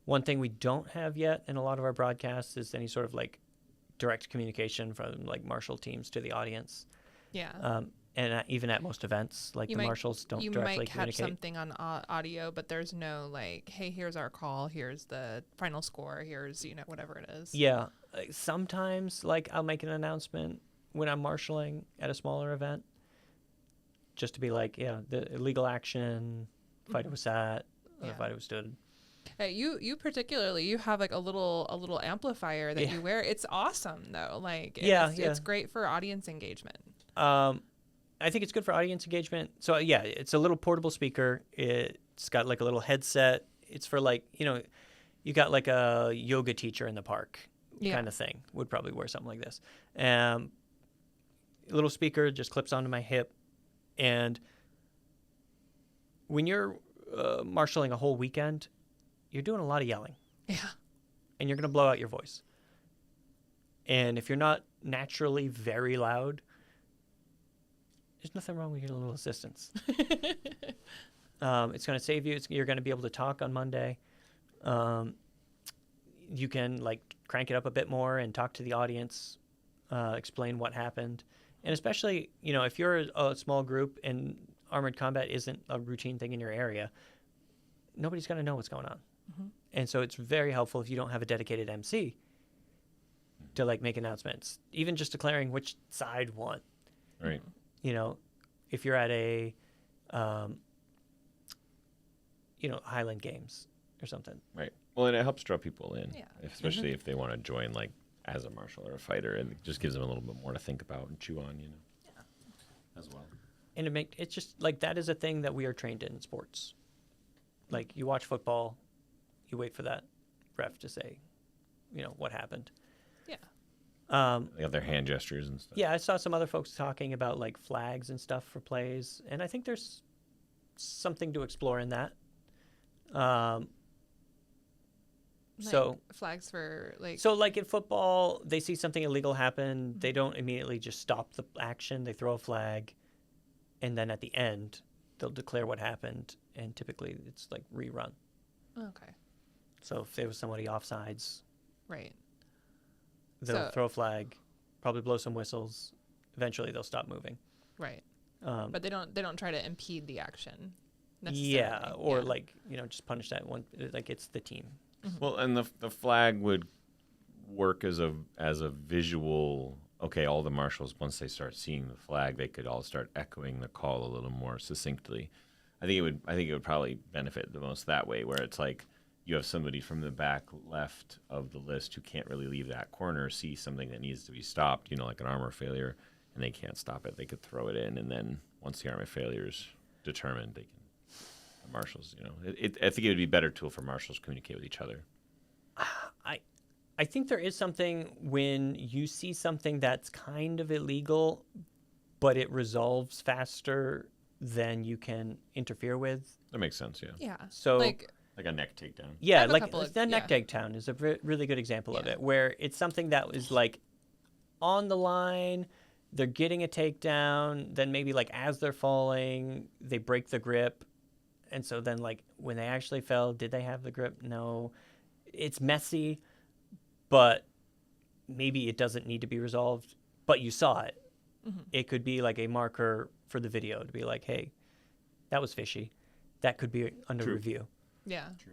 One thing we don't have yet in a lot of our broadcasts is any sort of like direct communication from like marshal teams to the audience. Yeah. And even at most events, like marshals don't you directly might catch communicate. something on audio, but there's no like, hey, here's our call, here's the final score, here's whatever it is. Yeah, sometimes like I'll make an announcement when I'm marshaling at a smaller event, just to be like, the illegal action, fight was sat, fight was stood. You particularly, you have like a little amplifier that you wear. It's awesome though. Like it's great for audience engagement. I think it's good for audience engagement. So yeah, it's a little portable speaker. It's got like a little headset. It's for like, you got like a yoga teacher in the park kind of thing would probably wear something like this. Little speaker just clips onto my hip. And when you're marshalling a whole weekend, you're doing a lot of yelling. Yeah. And you're going to blow out your voice. And if you're not naturally very loud, there's nothing wrong with getting a little assistance. It's going to save you. You're going to be able to talk on Monday. You can like crank it up a bit more and talk to the audience, explain what happened. And especially, if you're a small group and armored combat isn't a routine thing in your area, nobody's going to know what's going on. Mm-hmm. And so it's very helpful if you don't have a dedicated MC to like make announcements, even just declaring which side won. Right. If you're at a, Highland Games or something. Right. Well, and it helps draw people in, Yeah. especially if they want to join like as a marshal or a fighter, and it just gives them a little bit more to think about and chew on, as well. And it's just like that is a thing that we are trained in sports. Like you watch football, you wait for that ref to say, what happened. Yeah. They have their hand gestures and stuff. Yeah, I saw some other folks talking about like flags and stuff for plays, and I think there's something to explore in that. So flags for like. So like in football, they see something illegal happen, they don't immediately just stop the action. They throw a flag, and then at the end, they'll declare what happened, and typically it's like rerun. Okay. So if there was somebody offsides, Right. they'll throw a flag, probably blow some whistles. Eventually, they'll stop moving. Right. But they don't try to impede the action. Yeah, or like just punish that one. Like it's the team. Mm-hmm. Well, and the flag would work as a visual. Okay, all the marshals, once they start seeing the flag, they could all start echoing the call a little more succinctly. I think it would probably benefit the most that way, where it's like you have somebody from the back left of the list who can't really leave that corner, see something that needs to be stopped, like an armor failure, and they can't stop it. They could throw it in, and then once the armor failure is determined, they can. The marshals, I think it would be a better tool for marshals to communicate with each other. I think there is something when you see something that's kind of illegal, but it resolves faster than you can interfere with. That makes sense, yeah. Yeah. So Like a neck takedown. Yeah, have a like couple of- the neck yeah. takedown is a really good example of Yeah. it, where it's something that was like on the line, they're getting a takedown, then maybe like as they're falling, they break the grip. And so then like when they actually fell, did they have the grip? No. It's messy, but maybe it doesn't need to be resolved, but you saw it. Mm-hmm. It could be like a marker for the video to be like, hey, that was fishy. That could be under True. review. Yeah. True.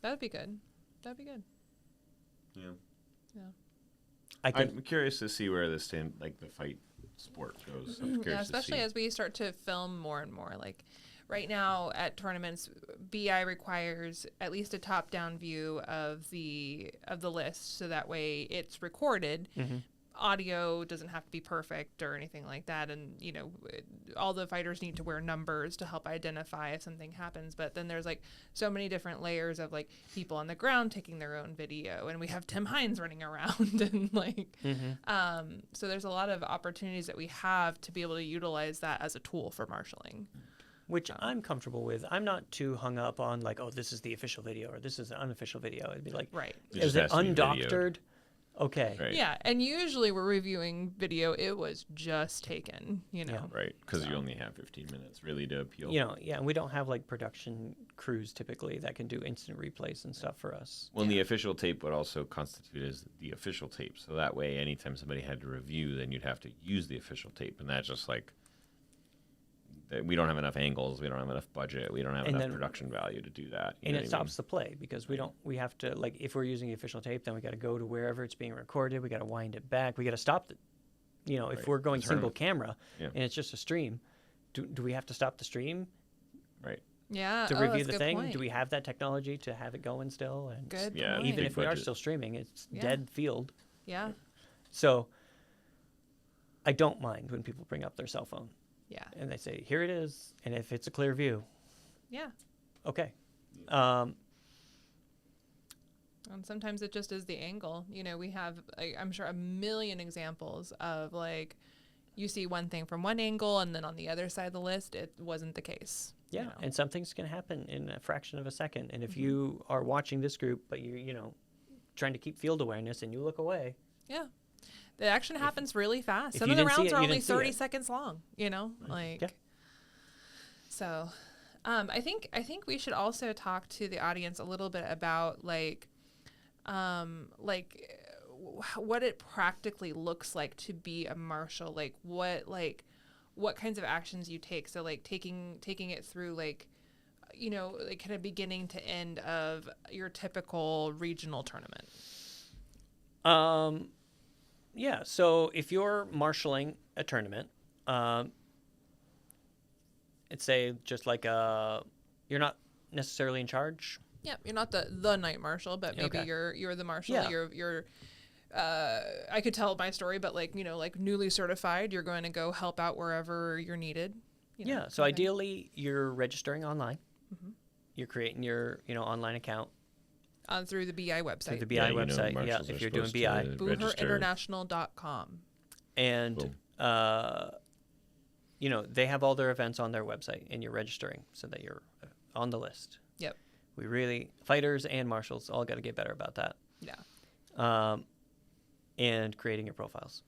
That'd be good. That'd be good. Yeah. Yeah. I'm curious to see where the fight sport goes. I'm curious Yeah, especially to see. as we start to film more and more. Like right now at tournaments, BI requires at least a top-down view of the list, so that way it's recorded. Mm-hmm. Audio doesn't have to be perfect or anything like that, and all the fighters need to wear numbers to help identify if something happens. But then there's like so many different layers of like people on the ground taking their own video, and we have Tim Hines running around and like so there's a lot of opportunities that we have to be able to utilize that as a tool for marshalling, which I'm comfortable with. I'm not too hung up on like, oh, this is the official video or this is an unofficial video. It'd be like, right? It is just it has to be undoctored? Okay. Right. Yeah, and usually we're reviewing video. It was just taken, Right, because you only have 15 minutes really to appeal. Yeah, and we don't have like production crews typically that can do instant replays and stuff for us. Well, and the official tape would also constitute as the official tape. So that way, anytime somebody had to review, then you'd have to use the official tape. And that's just like, we don't have enough angles. We don't have enough budget. We don't have And enough then- production value to do that. And it stops the play because we have to, like, if we're using the official tape, then we got to go to wherever it's being recorded. We got to wind it back. We got to stop the, if Right. we're going The single tournament. camera Yeah. and it's just a stream, do we have to stop the stream Right. Yeah. to oh, review that's a the good thing? point. Do we have that technology to have it going still? And Good Yeah, point. even big if we are budget. still streaming, it's Yeah. dead field. Yeah. So I don't mind when people bring up their cell phone Yeah. and they say, "Here it is," and if it's a clear view, Yeah. okay. And sometimes it just is the angle. You know, we have, I'm sure, a million examples of like, you see one thing from one angle, and then on the other side of the list, it wasn't the case. Yeah, you know? and something's going to happen in a fraction of a second. And if you are watching this group, but you're, trying to keep field awareness, and you look away, Yeah. The action happens really fast. if Some you of the didn't see rounds it, are you only didn't see 30 it. seconds long, like. Yeah. So, I think we should also talk to the audience a little bit about what it practically looks like to be a marshal, like what kinds of actions you take. So like taking it through like kind of beginning to end of your typical regional tournament. Yeah, so if you're marshaling a tournament, it's say just like you're not necessarily in charge. Yeah, you're not the night marshal, but maybe Okay. you're the marshal. Yeah. You're I could tell my story, but like newly certified, you're going to go help out wherever you're needed. Yeah, so ideally you're registering online. You're creating your online account Through the BI website. through the BI website. Yeah, marshals if are you're doing supposed to BI. register. BooherInternational.com. And Boom. they have all their events on their website, and you're registering so that you're on the list. Yep. We really, fighters and marshals, all got to get better about that. Yeah. And creating your profiles.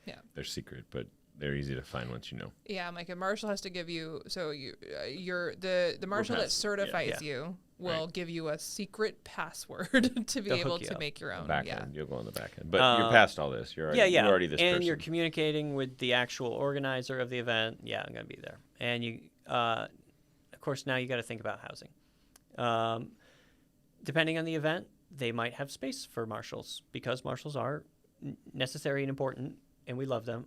Yeah. They're secret, but they're easy to find once you know. Yeah, like a marshal has to give you, so the marshal that pass- certifies yeah. you will Right. give you a secret password to be They'll able hook you to up. make your own. Back Yeah. end, you'll go on the back end. But you're past all this. You're already, Yeah. You're already this and person. you're communicating with the actual organizer of the event. Yeah, I'm going to be there. And you, of course, now you got to think about housing. Depending on the event, they might have space for marshals because marshals are necessary and important, and we love them.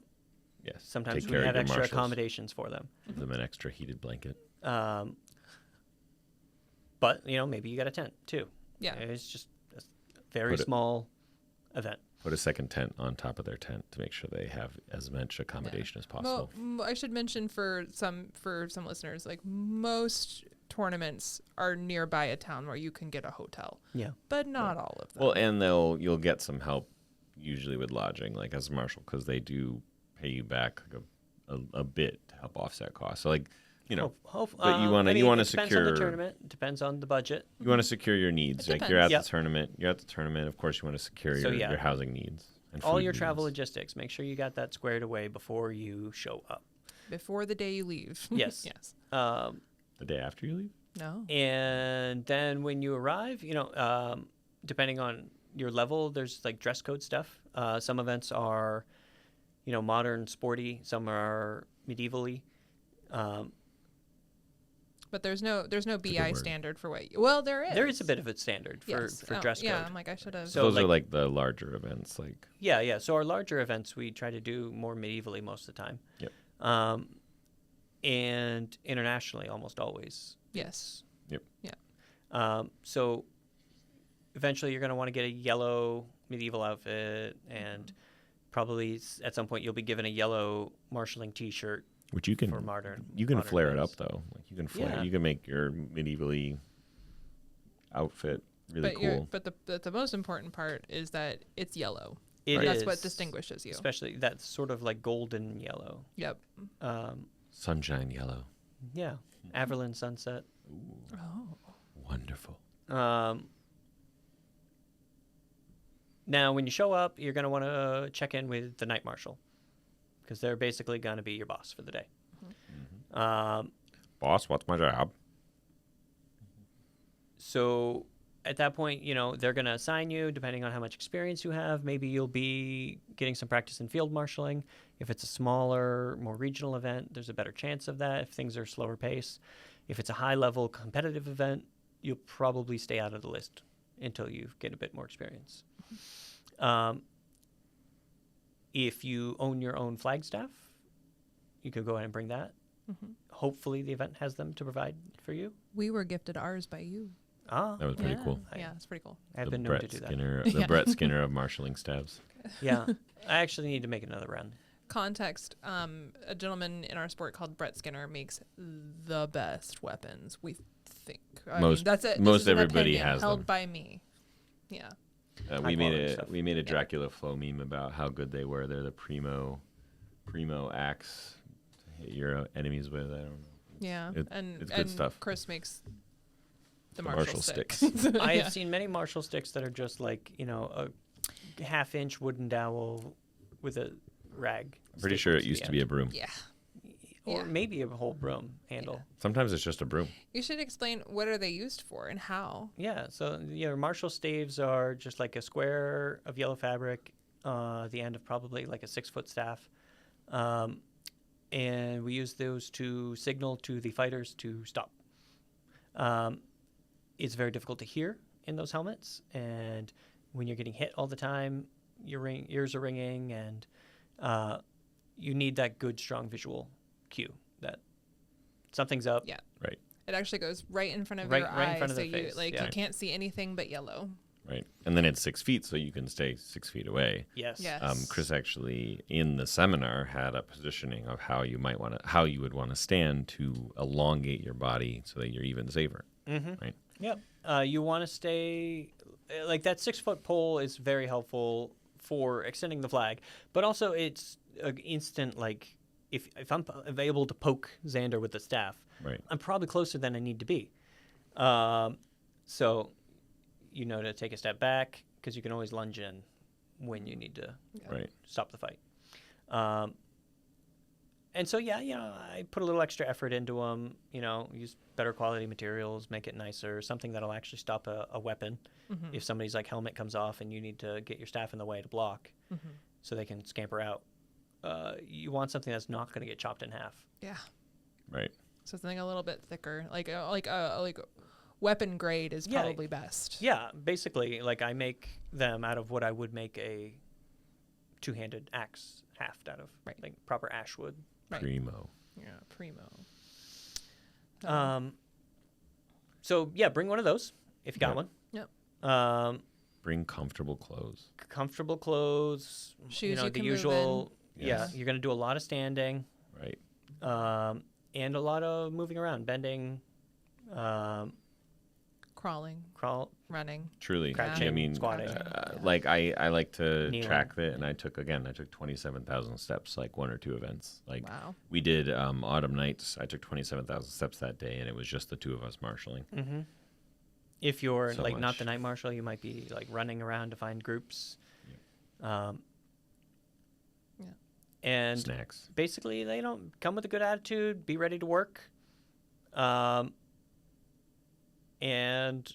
Yes. Sometimes Take we care of have your extra marshals. accommodations for them. Give them an extra heated blanket. But, maybe you got a tent too. Yeah. It's just a very Put it- small event. Put a second tent on top of their tent to make sure they have as much accommodation as possible. I should mention for some listeners, like most tournaments are nearby a town where you can get a hotel, Yeah. but not all of them. Well, and you'll get some help usually with lodging, like as a marshal, because they do pay you back like a bit to help offset costs. So like but you want to it depends on secure the tournament. It depends on the budget. you want to secure your needs. It Like you're at depends. the tournament. You're at the tournament. Of course, you want to secure So, your housing needs and All food your travel needs. logistics. Make sure you got that squared away before you show up. Before the day you leave. Yes. Yes. The day after you leave. No. And then when you arrive, depending on your level, there's like dress code stuff. Some events are, modern, sporty. Some are medievally. But there's no good BI word. standard for what. Well, there is. There is a bit of a standard Yes. for dress code. Yeah, I'm like I should have. So, Those are like- like the larger events. Like Yeah. So our larger events, we try to do more medievally most of the time. Yep. And internationally, almost always. Yes. Yep. Yeah. So eventually you're going to want to get a yellow medieval outfit, and probably at some point you'll be given a yellow marshalling T-shirt which you can for modern. you can modern flare it events. up though. Like you can flare. Yeah. You can make your medievally outfit really cool. But the most important part is that it's yellow. It That's what is, distinguishes you. Especially that's sort of like golden yellow. Yep. Sunshine yellow. Yeah, Averland sunset. Oh. Wonderful. Now, when you show up, you're going to want to check in with the night marshal because they're basically going to be your boss for the day. Boss, what's my job? So at that point, they're going to assign you depending on how much experience you have. Maybe you'll be getting some practice in field marshaling. If it's a smaller, more regional event, there's a better chance of that if things are slower pace. If it's a high-level competitive event, you'll probably stay out of the list until you get a bit more experience. If you own your own flagstaff, you could go ahead and bring that. Hopefully the event has them to provide for you. We were gifted ours by you. Ah, That was pretty cool. Yeah, it's pretty cool. I've The been known Brett to do that. Skinner, the Yeah. Brett Skinner of marshalling stabs. Yeah, I actually need to make another run. context, a gentleman in our sport called Brett Skinner makes the best weapons. We think. I mean, that's it. Most This is an everybody opinion has held them. by me. Yeah. We quality stuff. made a Dracula Flow meme about how good they were. They're the primo axe to hit your enemies with. I don't know. Yeah. It's good stuff. Chris makes the The Marshall Marshall sticks. I Yeah. have seen many Marshall sticks that are just like, a half-inch wooden dowel with a rag. I'm pretty stapled sure it the used to be a end. broom. Yeah. Or Yeah. maybe a whole broom handle. Sometimes it's just a broom. You should explain what are they used for and how. Yeah, so Marshall staves are just like a square of yellow fabric, the end of probably like a 6-foot staff. And we use those to signal to the fighters to stop. It's very difficult to hear in those helmets, and when you're getting hit all the time, your ears are ringing, and you need that good, strong visual cue that something's up. Yeah. Right. It actually goes right in front of Right- your right in eyes, front of so the you face, like yeah. you can't see anything but yellow. Right. And then it's 6 feet, so you can stay 6 feet away. Yes. Yes. Chris actually in the seminar had a positioning of how you would want to stand to elongate your body so that you're even safer. Mm-hmm. Right. Yep. You want to stay like that 6-foot pole is very helpful for extending the flag, but also it's an instant like if I'm able to poke Xander with the staff, Right. I'm probably closer than I need to be. So to take a step back because you can always lunge in when you need to Right. stop the fight. And so, I put a little extra effort into them, use better quality materials, make it nicer, something that'll actually stop a weapon. Mm-hmm. If somebody's like helmet comes off and you need to get your staff in the way to block so they can scamper out, you want something that's not going to get chopped in half. Yeah. Right. So something a little bit thicker, like weapon grade is Yeah. probably best. Yeah, basically, like I make them out of what I would make a two-handed axe haft out of, Right. like proper ash wood. Right. Primo. Yeah, primo. So yeah, bring one of those if you got Yep. one. Bring comfortable clothes. Comfortable clothes, Shoes you the can move usual. in. Yeah, Yes. you're going to do a lot of standing, Right. and a lot of moving around, bending, Crawling, crawl. running. Truly. Crouching, I mean, squatting. Yeah. like I like to Kneeling. track it, and I took 27,000 steps, like 1 or 2 events. Like Wow. we did Autumn Nights. I took 27,000 steps that day, and it was just the 2 of us marshaling. Mm-hmm. If you're So like not much. the night marshal, you might be like running around to find groups. Yeah. And Snacks. basically, they don't come with a good attitude. Be ready to work. And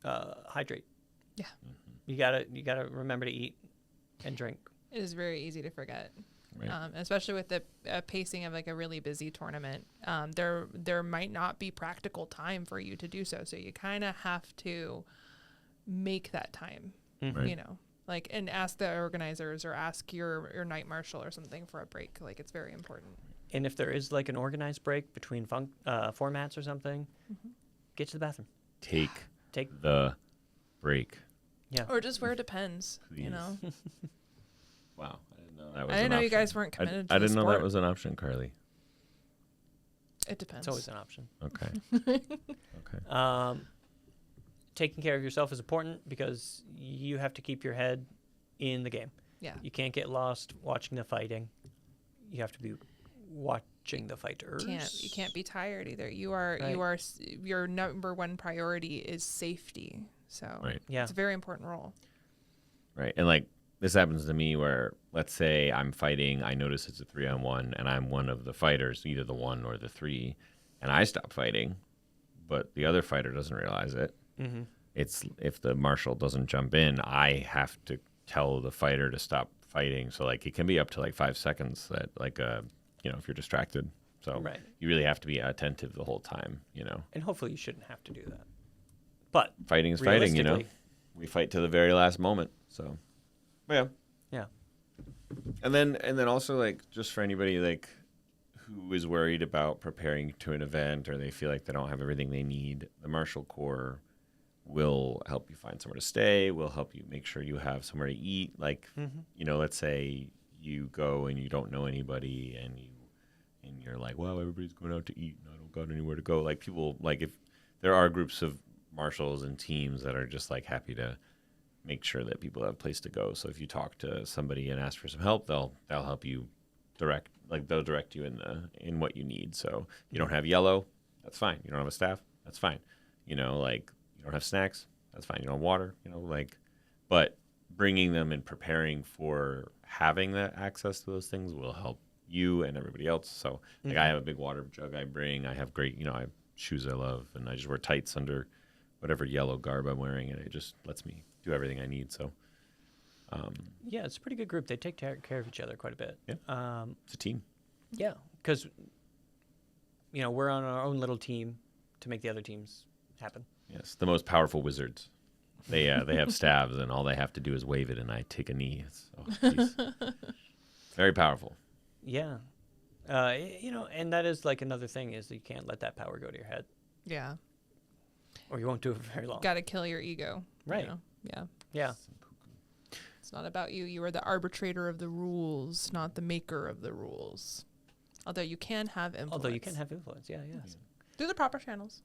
hydrate. Yeah. You gotta remember to eat and drink. It is very easy to forget. Right. Especially with the pacing of like a really busy tournament. There might not be practical time for you to do so. So you kind of have to make that time, Right. like, and ask the organizers or ask your night marshal or something for a break. Like, it's very important. And if there is like an organized break between formats or something, get to the bathroom. Take Take the break. yeah. Or just where it depends, Please. Wow. I didn't know that was I didn't an know you option. guys weren't committed to I the didn't know that sport. was an option, Carly. It depends. It's always an option. Okay. Okay. Taking care of yourself is important because you have to keep your head in the game. Yeah. You can't get lost watching the fighting. You have to be watching the fighters. You can't be tired either. Your number one priority is safety. So Right. Yeah. it's a very important role. Right. And like this happens to me where let's say I'm fighting, I notice it's a 3-on-1 and I'm one of the fighters, either the 1 or the 3, and I stop fighting, but the other fighter doesn't realize it. Mm-hmm. It's if the marshal doesn't jump in, I have to tell the fighter to stop fighting. So like it can be up to like 5 seconds that like if you're distracted. So Right. you really have to be attentive the whole time, And hopefully you shouldn't have to do that. But Fighting is fighting, realistically- We fight to the very last moment. So yeah. yeah. And then also like just for anybody like who is worried about preparing to an event or they feel like they don't have everything they need, the Marshal Corps will help you find somewhere to stay, will help you make sure you have somewhere to eat. Like, let's say you go and you don't know anybody and you're like, well, everybody's going out to eat and I don't got anywhere to go. Like people, like if there are groups of marshals and teams that are just like happy to make sure that people have a place to go. So if you talk to somebody and ask for some help, they'll help you they'll direct you in what you need. So you don't have yellow, that's fine. You don't have a staff, that's fine. You know, like you don't have snacks, that's fine. You don't have water, you know, like, but bringing them and preparing for having that access to those things will help you and everybody else. So like I have a big water jug I bring. I have great, you know, I have shoes I love, and I just wear tights under whatever yellow garb I'm wearing, and it just lets me do everything I need. So Yeah, it's a pretty good group. They take care of each other quite a bit. yeah, it's a team. Yeah, because, you know, we're on our own little team to make the other teams happen. Yes, the most powerful wizards. They have staves, and all they have to do is wave it, and I take a knee. It's very powerful. Yeah. You know, and that is like another thing is you can't let that power go to your head, Yeah. or you won't do it for very long. Got to kill your ego. Right. You know? Yeah. Yeah. It's not about you. You are the arbitrator of the rules, not the maker of the rules. Although you can have influence. Although you can have influence. Yeah, yes. Through the proper channels.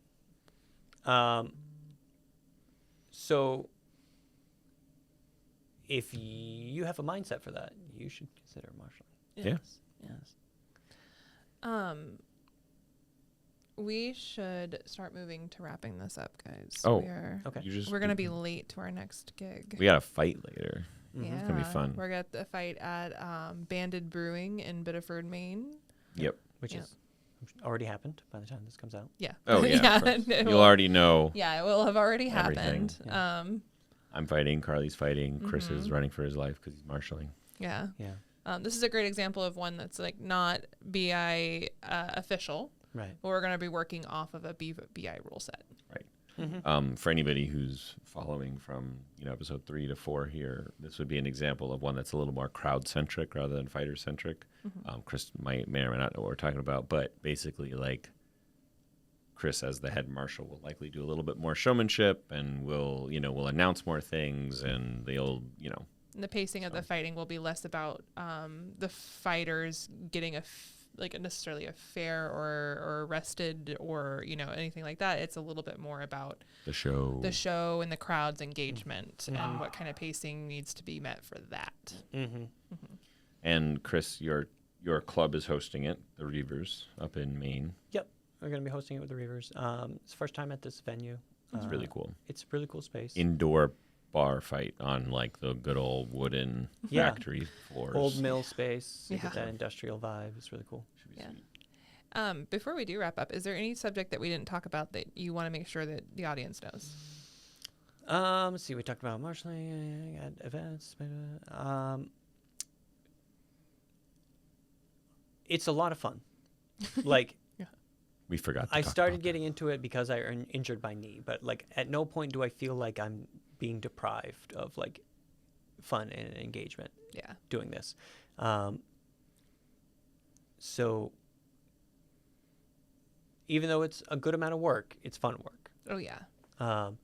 So if you have a mindset for that, you should consider marshalling. Yeah. Yes. We should start moving to wrapping this up, guys. Oh, Okay. We're going to be late to our next gig. We got to fight later. Yeah. It's gonna be fun. We're going to fight at Banded Brewing in Biddeford, Maine. Yep. Which Yeah. is already happened by the time this comes out. Yeah. Oh yeah. You'll already know. Yeah, it will have already Everything. happened. Yeah. I'm fighting. Carly's fighting. Chris is running for his life because he's marshalling. Yeah. Yeah. This is a great example of one that's like not BI official, Right. but we're going to be working off of a BI rule set. Right. Mm-hmm. For anybody who's following from episode 3 to 4 here, this would be an example of one that's a little more crowd centric rather than fighter centric. Chris may or may not know what we're talking about, but basically, like Chris as the head marshal will likely do a little bit more showmanship, and will announce more things, and they'll And the pacing of the fighting will be less about the fighters getting necessarily a fair or arrested or anything like that. It's a little bit more about the show and the crowd's engagement and what kind of pacing needs to be met for that. Mm-hmm. And Chris, your club is hosting it, the Reavers up in Maine. Yep. We're going to be hosting it with the Reavers. It's the first time at this venue. It's really cool. It's a really cool space. Indoor bar fight on like the good old wooden factory floors. Old mill space. You Yeah. get that industrial vibe. It's really cool. Should be Yeah. sweet. Before we do wrap up, is there any subject that we didn't talk about that you want to make sure that the audience knows? Let's see. We talked about marshalling, events. It's a lot of fun. Like, We forgot. To I talk started about getting into it because I injured my knee, but like at no point do I feel like I'm being deprived of like fun and engagement Yeah. doing this. So even though it's a good amount of work, it's fun work. Oh, yeah. And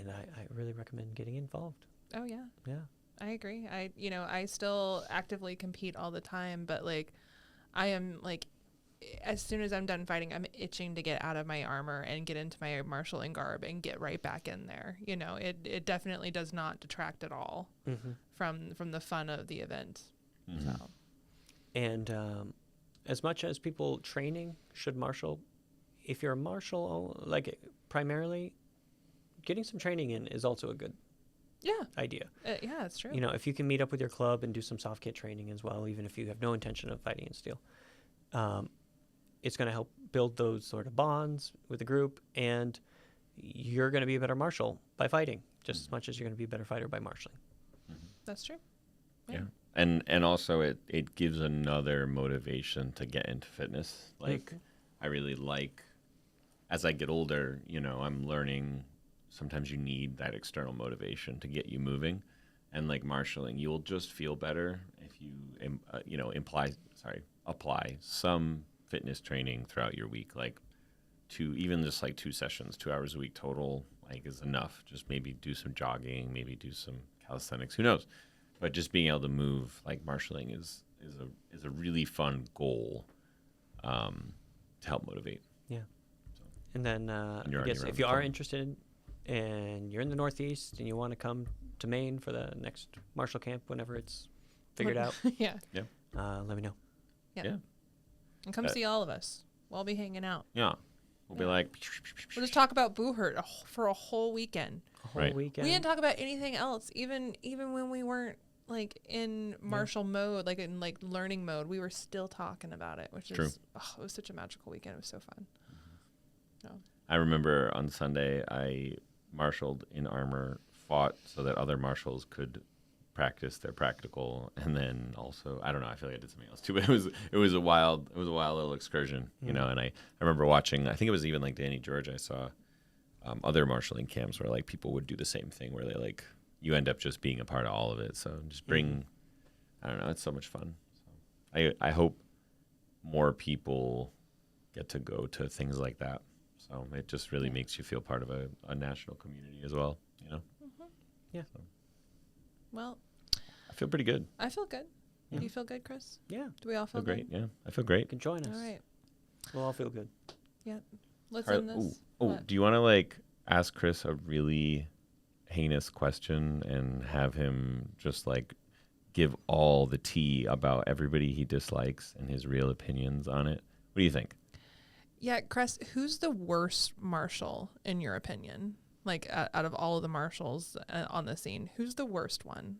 I really recommend getting involved. Oh, yeah. Yeah. I agree. I still actively compete all the time, but like I am like as soon as I'm done fighting, I'm itching to get out of my armor and get into my marshalling garb and get right back in there. It definitely does not detract at all from the fun of the event. Mm-hmm. So And as much as people training should marshal, if you're a marshal, like primarily, getting some training in is also a good idea. Yeah, that's true. If you can meet up with your club and do some soft kit training as well, even if you have no intention of fighting in steel, it's going to help build those sort of bonds with the group, and you're going to be a better marshal by fighting just as much as you're going to be a better fighter by marshalling. That's true. Yeah. And also it gives another motivation to get into fitness. Like I really like, as I get older, I'm learning sometimes you need that external motivation to get you moving. And like marshalling, you'll just feel better if you apply some fitness training throughout your week, like just 2 sessions, 2 hours a week total, like is enough. Just maybe do some jogging, maybe do some calisthenics, who knows? but just being able to move like marshaling is a really fun goal to help motivate. Yeah. And then you're I guess already if you around are the interested and you're in the Northeast and you want to come to Maine for the next martial camp whenever it's figured out, Yeah. let me know. Yeah. And come see all of us. We'll be hanging out. Yeah. We'll be like, We'll just talk about Boo Hurt for a whole weekend. A whole Right. weekend. We didn't talk about anything else, even when we weren't like in martial mode, like in like learning mode. We were still talking about it, which True. is it was such a magical weekend. It was so fun. I remember on Sunday I marshaled in armor, fought so that other marshals could practice their practical, and then also I don't know, I feel like I did something else too, but it was a wild little excursion, you know. And I remember watching, I think it was even like Danny George, I saw other marshaling camps where like people would do the same thing where they like you end up just being a part of all of it. So just bring I don't know, it's so much fun. So I hope more people get to go to things like that. So it just really makes you feel part of a national community as well, you know? Yeah. So Well, I feel pretty good. I feel good. Do you feel good, Chris? Yeah. Do we all I feel feel great. good? Yeah, I feel great. You can join us. All right. We'll all feel good. Yeah. Let's end this. What? Do you want to like ask Chris a really heinous question and have him just like give all the tea about everybody he dislikes and his real opinions on it? What do you think? Yeah, Chris, who's the worst marshal in your opinion? Like out of all of the marshals on the scene, who's the worst one?